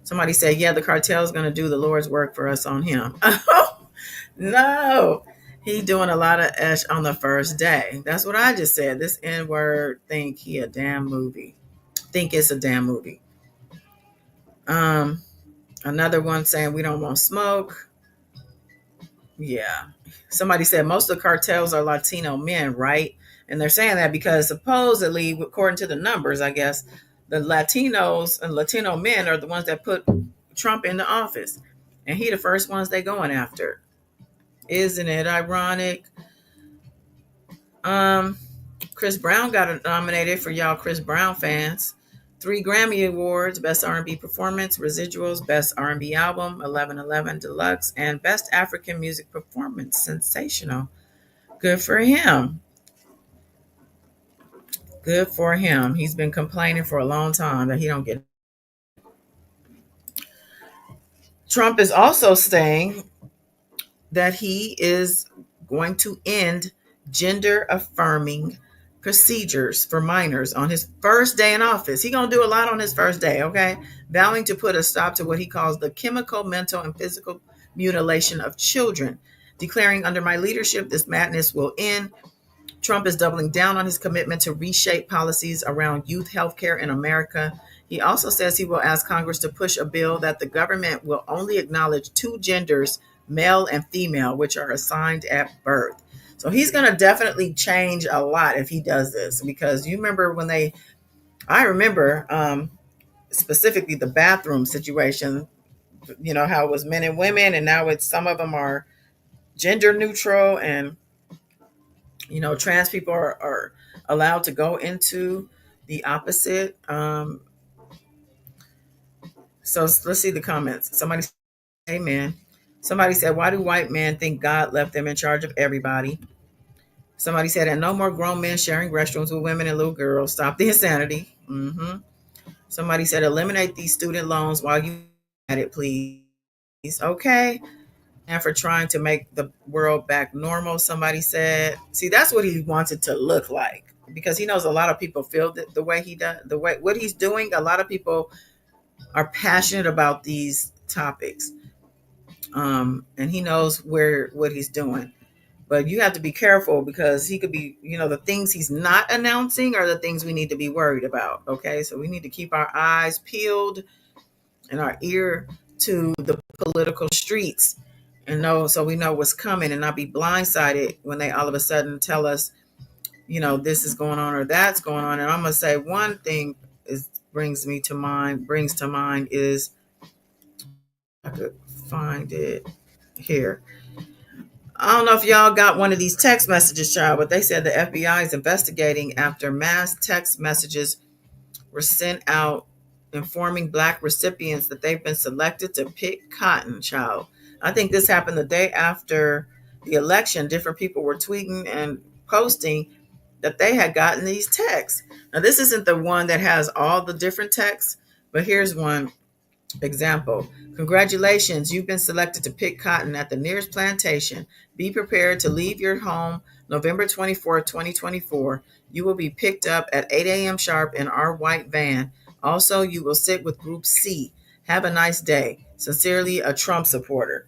Somebody said, yeah, the cartel is going to do the Lord's work for us on him. No, he doing a lot of esh on the first day. That's what I just said. This N-word think he a damn movie. Think it's a damn movie. Um, Another one saying we don't want smoke. Yeah. Somebody said most of the cartels are Latino men, right? And they're saying that because supposedly, according to the numbers, I guess, the Latinos and Latino men are the ones that put Trump into office. And he the first ones they going after. Isn't it ironic? Chris Brown got nominated for y'all Chris Brown fans. 3 Grammy Awards, Best R&B Performance, Residuals, Best R&B Album, 1111 Deluxe, and Best African Music Performance. Sensational. Good for him. Good for him. He's been complaining for a long time that he don't get. Trump is also saying that he is going to end gender affirming procedures for minors on his first day in office. He's going to do a lot on his first day, okay? Vowing to put a stop to what he calls the chemical, mental, and physical mutilation of children. Declaring under my leadership, this madness will end. Trump is doubling down on his commitment to reshape policies around youth health care in America. He also says he will ask Congress to push a bill that the government will only acknowledge 2 genders, male and female, which are assigned at birth. So he's going to definitely change a lot if he does this, because you remember I remember specifically the bathroom situation, how it was men and women, and now some of them are gender neutral, and trans people are allowed to go into the opposite. So let's see the comments. Somebody said, amen. Somebody said, why do white men think God left them in charge of everybody? Somebody said, and no more grown men sharing restrooms with women and little girls. Stop the insanity. Somebody said, eliminate these student loans while you at it, please. Okay. And for trying to make the world back normal, somebody said. See, that's what he wants it to look like, because he knows a lot of people feel that the way he does, what he's doing. A lot of people are passionate about these topics, and he knows what he's doing. But you have to be careful, because he could be, the things he's not announcing are the things we need to be worried about. Okay, so we need to keep our eyes peeled and our ear to the political streets, and so we know what's coming, and not be blindsided when they all of a sudden tell us, this is going on or that's going on. And I'm gonna say one thing brings to mind is, I could find it here. I don't know if y'all got one of these text messages, child, but they said the FBI is investigating after mass text messages were sent out informing Black recipients that they've been selected to pick cotton, child. I think this happened the day after the election. Different people were tweeting and posting that they had gotten these texts. Now, this isn't the one that has all the different texts, but here's one example. Congratulations, you've been selected to pick cotton at the nearest plantation. Be prepared to leave your home November 24th, 2024. You will be picked up at 8 a.m. sharp in our white van. Also, you will sit with Group C. Have a nice day. Sincerely, a Trump supporter.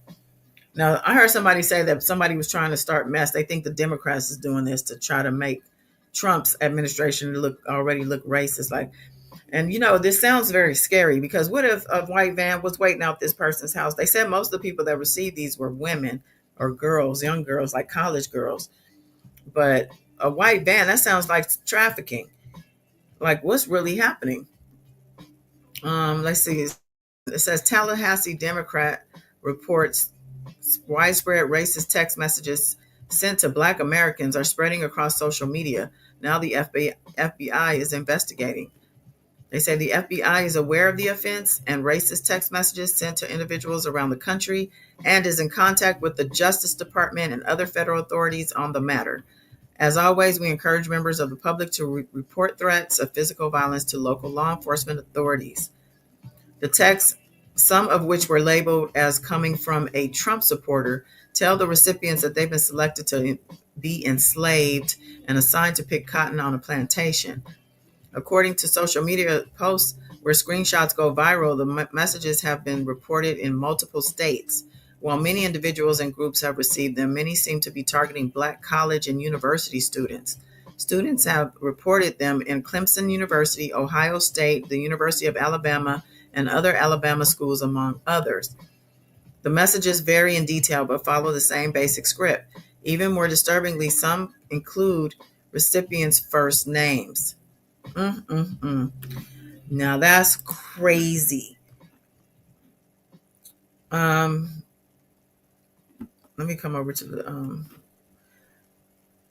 Now, I heard somebody say that somebody was trying to start mess. They think the Democrats is doing this to try to make Trump's administration already look racist. And this sounds very scary, because what if a white van was waiting out this person's house? They said most of the people that received these were women or girls, young girls, like college girls. But a white van, that sounds like trafficking. Like, what's really happening? Let's see. It says Tallahassee Democrat reports widespread racist text messages sent to Black Americans are spreading across social media. Now the FBI is investigating. They say the FBI is aware of the offense and racist text messages sent to individuals around the country, and is in contact with the Justice Department and other federal authorities on the matter. As always, we encourage members of the public to report threats of physical violence to local law enforcement authorities. The texts, some of which were labeled as coming from a Trump supporter, tell the recipients that they've been selected to be enslaved and assigned to pick cotton on a plantation. According to social media posts, Where screenshots go viral, the messages have been reported in multiple states. While many individuals and groups have received them, many seem to be targeting Black college and university students. Students have reported them in Clemson University, Ohio State, the University of Alabama, and other Alabama schools, among others. The messages vary in detail but follow the same basic script. Even more disturbingly, some include recipients' first names. Now that's crazy. Let me come over to the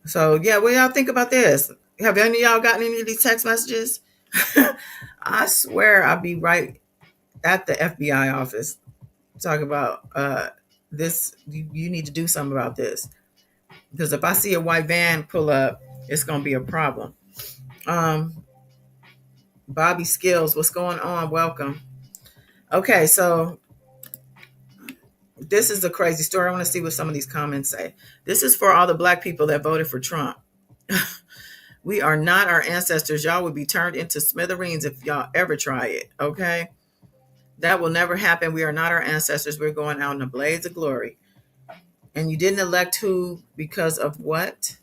So yeah, what y'all think about this? Have any of y'all gotten any of these text messages? I swear I'll be right at the FBI office talking about this. You need to do something about this, because if I see a white van pull up, it's gonna be a problem. Bobby Skills, what's going on? Welcome. Okay, so this is a crazy story. I want to see what some of these comments say. This is for all the Black people that voted for Trump. We are not our ancestors. Y'all would be turned into smithereens if y'all ever try it. Okay, that will never happen. We are not our ancestors. We're going out in a blaze of glory. And you didn't elect who because of what?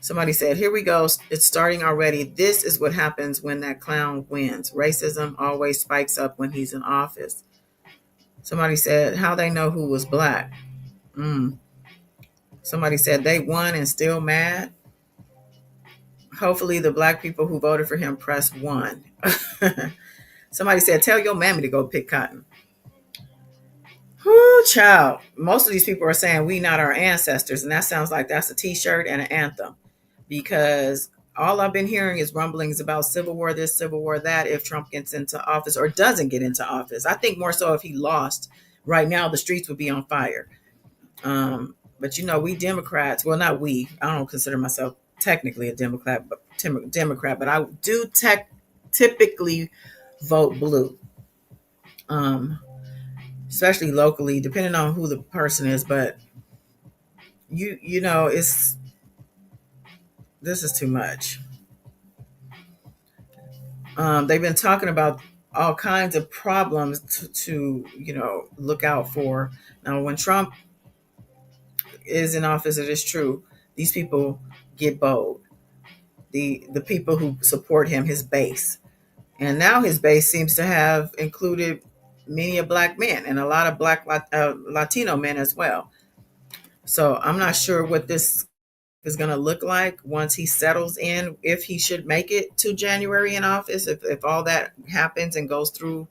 Somebody said, here we go. It's starting already. This is what happens when that clown wins. Racism always spikes up when he's in office. Somebody said, how they know who was Black. Somebody said they won and still mad. Hopefully the Black people who voted for him press 1. Somebody said, tell your mammy to go pick cotton. Whoo, child. Most of these people are saying we not our ancestors. And that sounds like that's a t-shirt and an anthem. Because all I've been hearing is rumblings about civil war this, civil war that, if Trump gets into office or doesn't get into office. I think more so if he lost, right now the streets would be on fire. But we Democrats, well, not we, I don't consider myself technically a Democrat, but I do typically vote blue. Especially locally, depending on who the person is, but this is too much. They've been talking about all kinds of problems to look out for. Now, when Trump is in office, it is true, these people get bold. The people who support him, his base. And now his base seems to have included many of Black men and a lot of Black Latino men as well. So I'm not sure what this is going to look like once he settles in, if he should make it to January in office, if all that happens and goes through,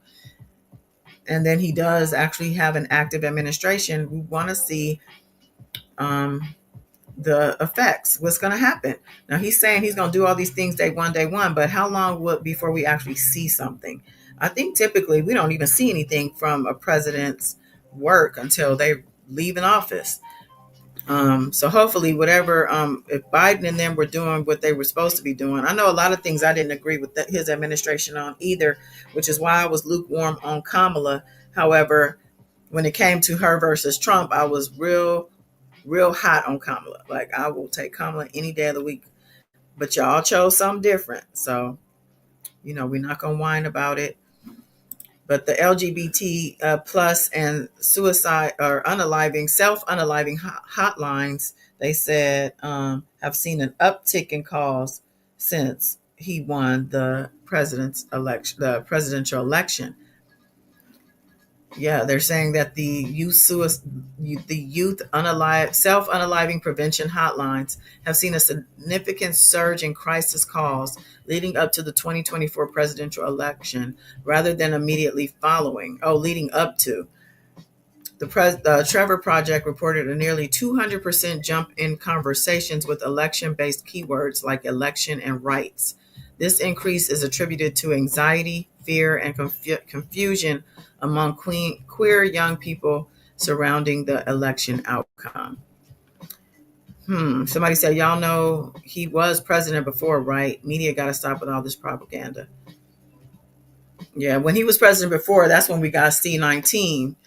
and then he does actually have an active administration. We want to see the effects, what's going to happen. Now he's saying he's going to do all these things day one, but how long will it before we actually see something? I think typically we don't even see anything from a president's work until they leave in office. So hopefully whatever, if Biden and them were doing what they were supposed to be doing. I know a lot of things I didn't agree with his administration on either, which is why I was lukewarm on Kamala. However, when it came to her versus Trump, I was real hot on Kamala. Like, I will take Kamala any day of the week, but y'all chose something different. So, we're not going to whine about it. But the LGBT plus and suicide or self-unaliving hotlines, they said, have seen an uptick in calls since he won the presidential election. Yeah, they're saying that the youth self-unaliving prevention hotlines have seen a significant surge in crisis calls leading up to the 2024 presidential election, rather than immediately following. Leading up to. The Trevor Project reported a nearly 200% jump in conversations with election-based keywords like election and rights. This increase is attributed to anxiety, fear, and confusion among queer young people surrounding the election outcome. Somebody said, y'all know he was president before, right? Media got to stop with all this propaganda. Yeah, when he was president before, that's when we got C-19.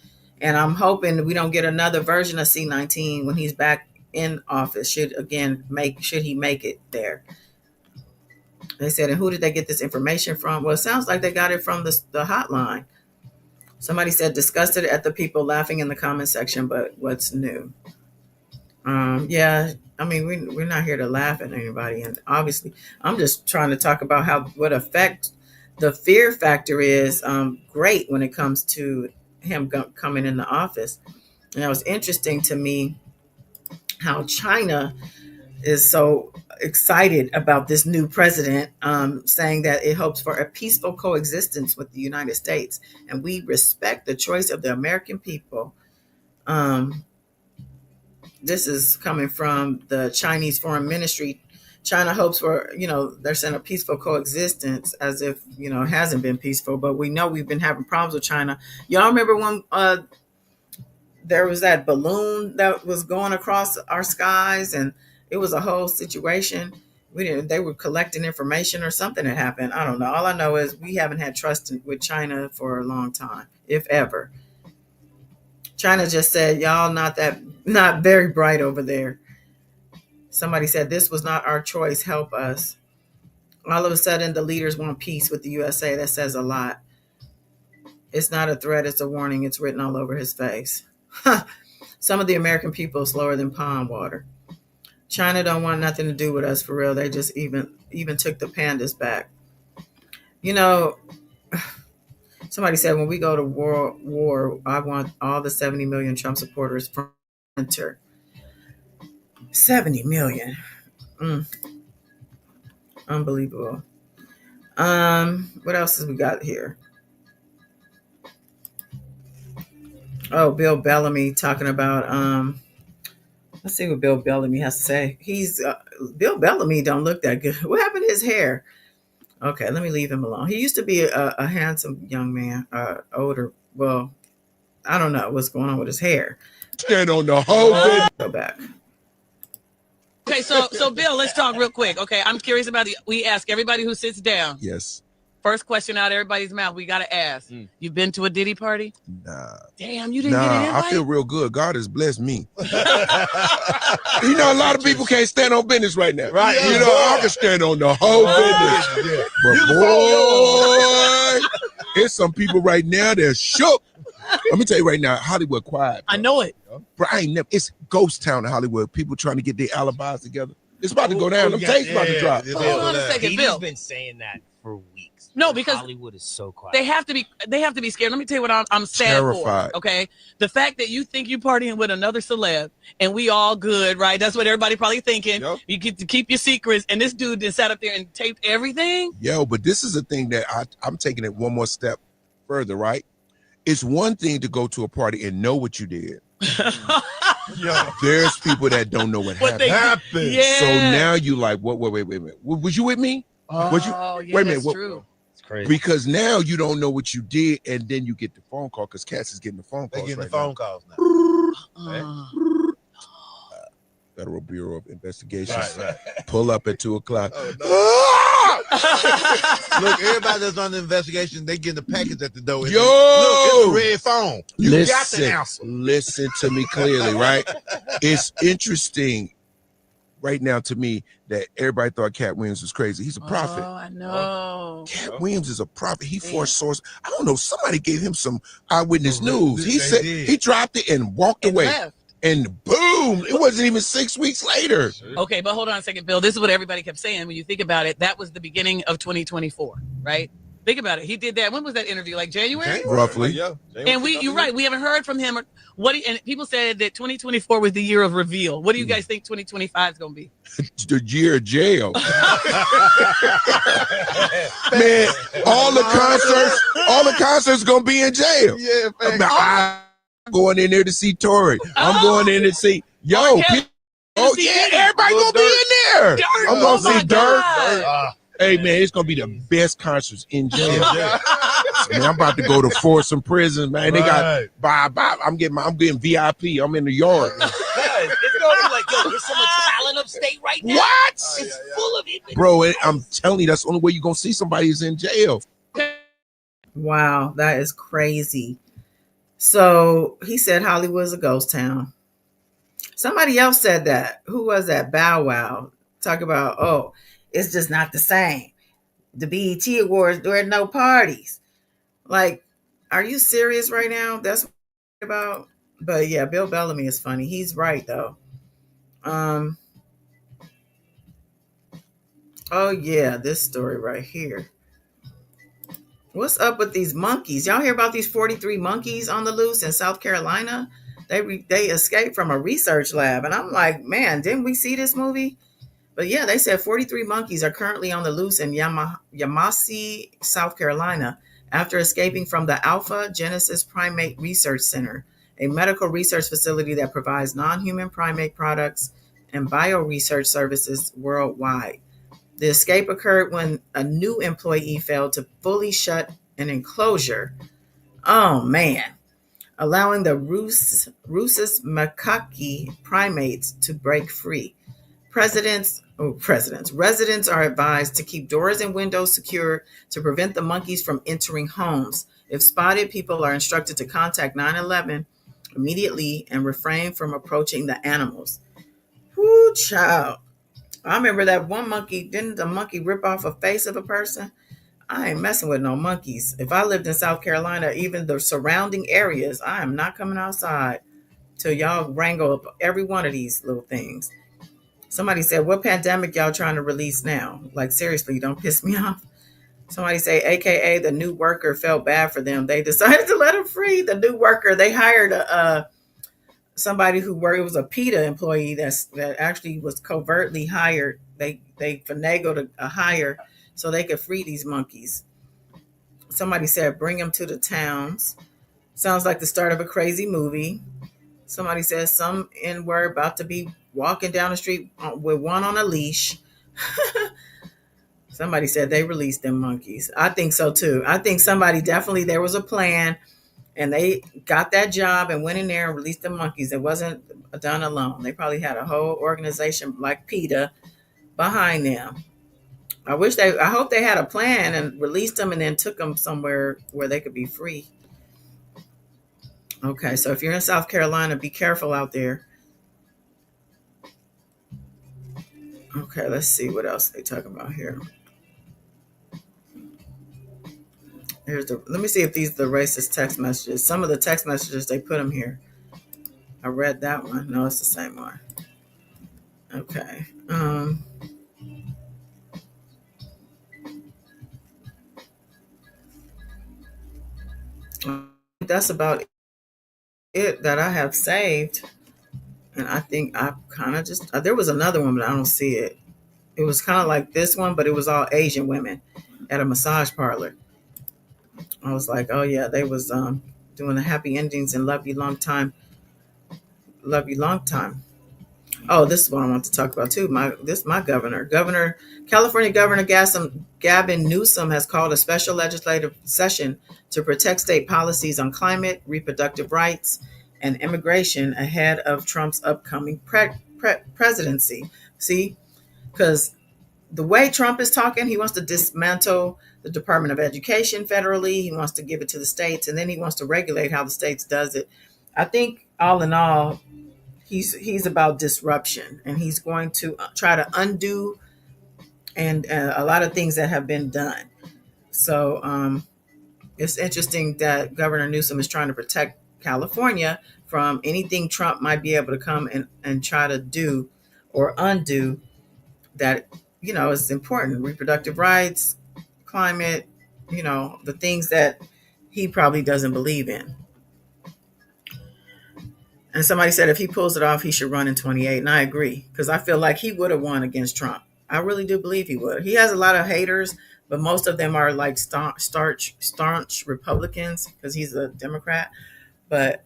And I'm hoping we don't get another version of C-19 when he's back in office. Should he make it there? They said, and who did they get this information from? Well, it sounds like they got it from the hotline. Somebody said, disgusted at the people laughing in the comment section, but what's new? Yeah, I mean, we're not here to laugh at anybody. And obviously, I'm just trying to talk about what effect the fear factor is great when it comes to him coming into office. And it was interesting to me how China is so excited about this new president, saying that it hopes for a peaceful coexistence with the United States. And we respect the choice of the American people. This is coming from the Chinese Foreign Ministry. China hopes for, they're saying a peaceful coexistence, as if, it hasn't been peaceful. But we know we've been having problems with China. Y'all remember when there was that balloon that was going across our skies, and it was a whole situation. They were collecting information or something had happened. I don't know. All I know is we haven't had trust with China for a long time, if ever. China just said, y'all not very bright over there. Somebody said, this was not our choice. Help us. All of a sudden, the leaders want peace with the USA. That says a lot. It's not a threat. It's a warning. It's written all over his face. Some of the American people are slower than pond water. China don't want nothing to do with us for real. They just even took the pandas back. Somebody said, when we go to war, I want all the 70 million Trump supporters from enter. 70 million. Unbelievable. What else has we got here? Oh, Bill Bellamy talking about let's see what Bill Bellamy has to say. Bill Bellamy don't look that good. What happened to his hair? Okay, let me leave him alone. He used to be a handsome young man, older. Well, I don't know what's going on with his hair. Stand on the whole bit. Go back. Okay, so Bill, let's talk real quick. Okay, I'm curious about we ask everybody who sits down. Yes. First question out of everybody's mouth, we gotta ask. You've been to a Diddy party? Nah. Damn, you didn't get an invite? I feel real good. God has blessed me. A lot of people can't stand on business right now. Right. I can stand on the whole business. But boy, there's some people right now that shook. Let me tell you right now, Hollywood quiet. Bro. I know it. Bro, it's ghost town in Hollywood. People trying to get their alibis together. It's about to go down. Them tapes about to drop. Hold on a second, Bill. He's been saying that for weeks. No, because Hollywood is so quiet. They have to be scared. Let me tell you what I'm sad Terrified. for. Okay, the fact that you think you partying with another celeb and we all good, right? That's what everybody probably thinking. Yep. You get to keep your secrets, and this dude just sat up there and taped everything. Yo, but this is a thing that I'm taking it one more step further, right? It's one thing to go to a party and know what you did. Yo, there's people that don't know what happened. Yeah. So now you like, what? Wait a minute. Was you with me? Was you? Oh, yeah, wait a minute. that's true. It's crazy. Because now you don't know what you did, and then you get the phone call because Cass is getting the phone calls. They're getting right the phone now. calls now. Federal Bureau of Investigation. Right. Pull up at 2:00. Oh, no. Look, everybody that's on the investigation, they getting the package at the door. Yo! Look, it's a red phone. You got the answer. Listen to me clearly, right? It's interesting right now to me that everybody thought Cat Williams was crazy. He's a prophet. Oh, I know. Cat Williams is a prophet. He forced source. I don't know. Somebody gave him some eyewitness news. He said he dropped it and walked away. Left. And boom, it wasn't even 6 weeks later. Okay, but hold on a second, Bill. This is what everybody kept saying. When you think about it, that was the beginning of 2024, right? Think about it. He did that. When was that interview? Like January? Roughly. Yeah. And you're right. We haven't heard from him. And people said that 2024 was the year of reveal. What do you guys think 2025 is going to be? The year of jail. Man, all the concerts going to be in jail. Yeah, man. I'm going in there to see Tory. I'm going in to see, everybody going to be in there. I'm going to see Dirt. Hey, man, it's going to be the best concerts in jail. Man, I'm about to go to Folsom Prison, man. They got, I'm getting VIP. I'm in the yard. It's going to be like, yo, there's so much talent upstate right now. What? It's full of it. Bro, I'm telling you, that's the only way you're going to see somebody is in jail. Wow, that is crazy. So he said Hollywood's a ghost town. Somebody else said that. Who was that? Bow Wow. Talk about, it's just not the same. the BET Awards, there are no parties. Like, are you serious right now? That's what I'm about. But yeah, Bill Bellamy is funny. He's right though. Um. Oh yeah, this story right here. What's up with these monkeys? Y'all hear about these 43 monkeys on the loose in South Carolina? They escaped from a research lab, and I'm like, man, didn't we see this movie? But yeah, they said 43 monkeys are currently on the loose in Yamasee, South Carolina, after escaping from the Alpha Genesis Primate Research Center, a medical research facility that provides non-human primate products and bioresearch services worldwide. The escape occurred when a new employee failed to fully shut an enclosure. Oh man, allowing the Rhesus macaque primates to break free. Residents are advised to keep doors and windows secure to prevent the monkeys from entering homes. If spotted, people are instructed to contact 911 immediately and refrain from approaching the animals. Whoo, child. I remember that one monkey, didn't the monkey rip off a face of a person? I ain't messing with no monkeys. If I lived in South Carolina, even the surrounding areas, I am not coming outside till y'all wrangle up every one of these little things. Somebody said, what pandemic y'all trying to release now? Like, seriously, don't piss me off. Somebody say, AKA the new worker felt bad for them. They decided to let him free. The new worker, they hired somebody who worked, it was a PETA employee that actually was covertly hired. They finagled a hire so they could free these monkeys. Somebody said, bring them to the towns. Sounds like the start of a crazy movie. Somebody says some N-word about to be walking down the street with one on a leash. Somebody said they released them monkeys. I think so too. I think somebody definitely, there was a plan and they got that job and went in there and released the monkeys. It wasn't done alone. They probably had a whole organization like PETA behind them. I hope they had a plan and released them and then took them somewhere where they could be free. Okay, so if you're in South Carolina, be careful out there. Okay, let's see what else they talking about here. Let me see if these are the racist text messages. Some of the text messages, they put them here. I read that one. No, it's the same one. Okay. That's about it that I have saved. And I think I kind of just, there was another one, but I don't see it. It was kind of like this one, but it was all Asian women at a massage parlor. I was like, oh yeah, they was doing the happy endings and love you long time. Love you long time. Oh, this is what I want to talk about too. My governor, California Governor Gavin Newsom has called a special legislative session to protect state policies on climate, reproductive rights, and immigration ahead of Trump's upcoming presidency. See, because the way Trump is talking, he wants to dismantle the Department of Education federally. He wants to give it to the states, and then he wants to regulate how the states does it. I think all in all, he's about disruption, and he's going to try to undo and a lot of things that have been done. So it's interesting that Governor Newsom is trying to protect California from anything Trump might be able to come and try to do or undo that, is important. Reproductive rights, climate, the things that he probably doesn't believe in. And somebody said if he pulls it off, he should run in 28. And I agree, because I feel like he would have won against Trump. I really do believe he would. He has a lot of haters, but most of them are like staunch Republicans because he's a Democrat. But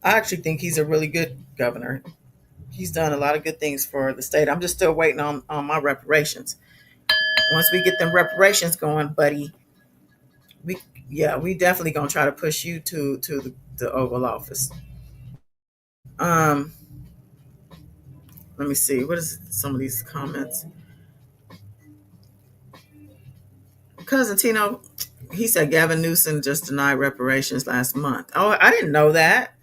I actually think he's a really good governor. He's done a lot of good things for the state. I'm just still waiting on my reparations. Once we get them reparations going, buddy, we definitely gonna try to push you to the Oval Office. Let me see. What is some of these comments? Cousin Tino, he said Gavin Newsom just denied reparations last month. Oh, I didn't know that.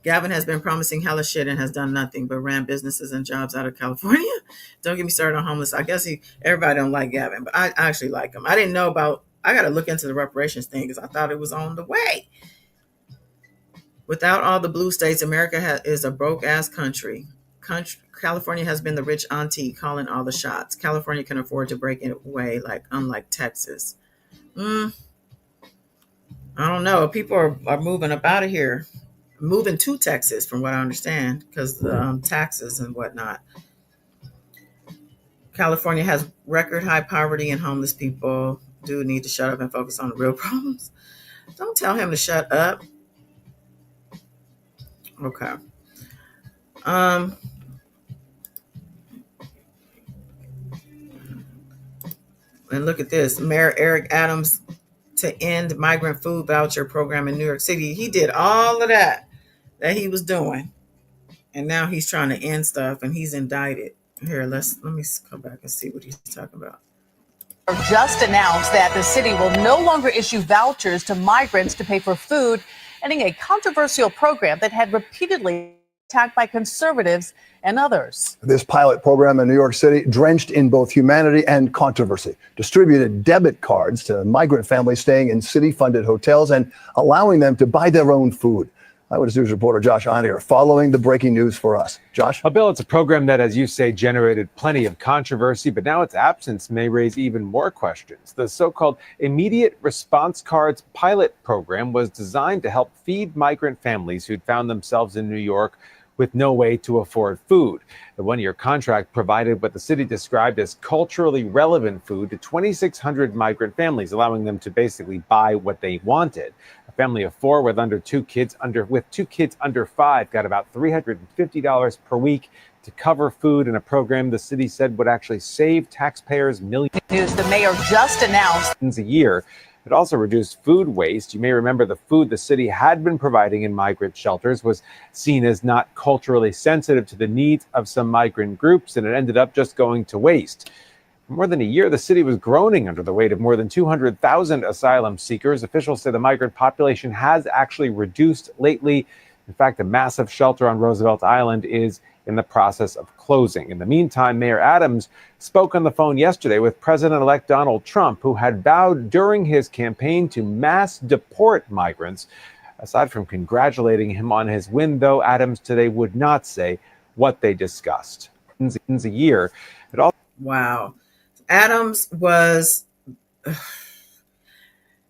Gavin has been promising hella shit and has done nothing but ran businesses and jobs out of California. Don't get me started on homeless. I guess everybody don't like Gavin, but I actually like him. I didn't know about. I got to look into the reparations thing because I thought it was on the way. Without all the blue states, America is a broke ass country. California has been the rich auntie calling all the shots. California can afford to break it away, unlike Texas. I don't know. People are moving up out of here, moving to Texas, from what I understand, because taxes and whatnot. California has record high poverty and homeless people. Do need to shut up and focus on the real problems. Don't tell him to shut up. Okay. And look at this. Mayor Eric Adams to end migrant food voucher program in New York City. He did all of that he was doing. And now he's trying to end stuff and he's indicted. Here, let me come back and see what he's talking about. Just announced that the city will no longer issue vouchers to migrants to pay for food, ending a controversial program that had repeatedly attacked by conservatives and others. This pilot program in New York City, drenched in both humanity and controversy, distributed debit cards to migrant families staying in city-funded hotels and allowing them to buy their own food. Eyewitness News reporter Josh Einiger following the breaking news for us. Josh? Bill, it's a program that, as you say, generated plenty of controversy, but now its absence may raise even more questions. The so-called Immediate Response Cards pilot program was designed to help feed migrant families who'd found themselves in New York with no way to afford food. The one-year contract provided what the city described as culturally relevant food to 2,600 migrant families, allowing them to basically buy what they wanted. A family of four with two kids under 5 got about $350 per week to cover food in a program the city said would actually save taxpayers millions. The mayor just announced a year. It also reduced food waste. You may remember the food the city had been providing in migrant shelters was seen as not culturally sensitive to the needs of some migrant groups, and it ended up just going to waste. For more than a year, the city was groaning under the weight of more than 200,000 asylum seekers. Officials say the migrant population has actually reduced lately. In fact, a massive shelter on Roosevelt Island is in the process of closing. In the meantime, Mayor Adams spoke on the phone yesterday with President-elect Donald Trump, who had vowed during his campaign to mass deport migrants. Aside from congratulating him on his win, though, Adams today would not say what they discussed. A year. Wow. Adams was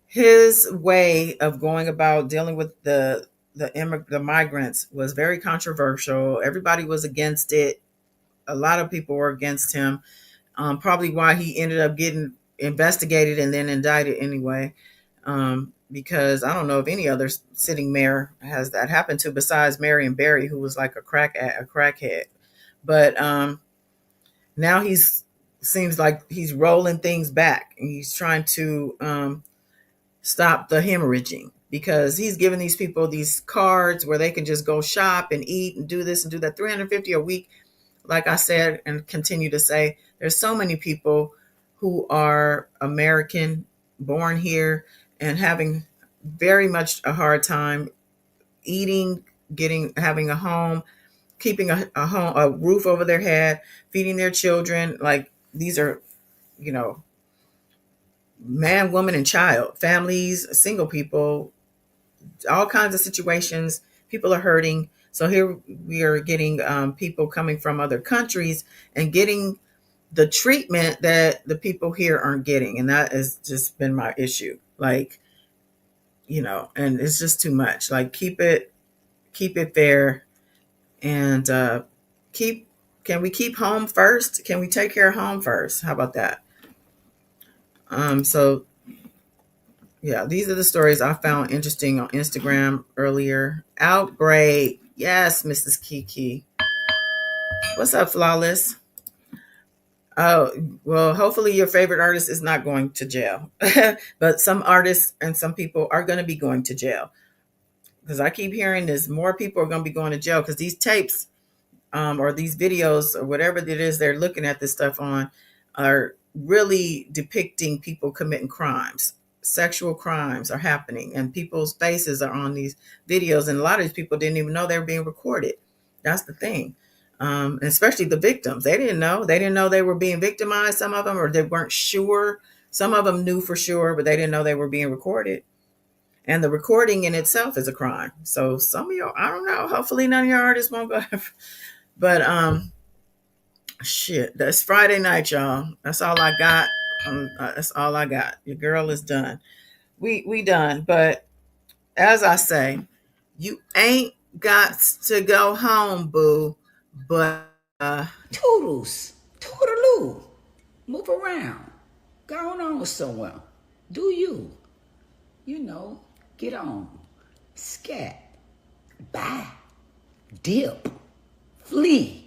his way of going about dealing with the migrants was very controversial. Everybody was against it. A lot of people were against him. Probably why he ended up getting investigated and then indicted anyway. Because I don't know if any other sitting mayor has that happened to besides Marion Barry, who was like a crackhead. But now seems like he's rolling things back and he's trying to stop the hemorrhaging, because he's giving these people these cards where they can just go shop and eat and do this and do that. $350 a week. Like I said, and continue to say, there's so many people who are American, born here, and having very much a hard time eating, having a home, keeping a roof over their head, feeding their children. Like, these are, man, woman, and child, families, single people, all kinds of situations. People are hurting. So here we are getting people coming from other countries and getting the treatment that the people here aren't getting. And that has just been my issue. Like, and it's just too much. Like, keep it fair, and can we keep home first? Can we take care of home first? How about that? So yeah, these are the stories I found interesting on Instagram earlier. Outbreak. Yes, Mrs. Kiki. What's up, Flawless? Oh, well, hopefully your favorite artist is not going to jail. But some artists and some people are going to be going to jail. Because I keep hearing this, more people are going to be going to jail because these tapes or these videos or whatever it is they're looking at this stuff on are really depicting people committing crimes. sexual crimes are happening and people's faces are on these videos, and a lot of these people didn't even know they were being recorded. That's the thing. Especially the victims, they didn't know they were being victimized, some of them, or they weren't sure. Some of them knew for sure, but they didn't know they were being recorded, and the recording in itself is a crime. So some of y'all, I don't know, hopefully none of your artists won't go but shit, that's Friday night, y'all. That's all I got. That's all I got. Your girl is done. We done. But as I say, you ain't got to go home, boo. But Toodles, toodaloo, move around, go on somewhere. Do you? You know, get on, scat, bye, dip, flee.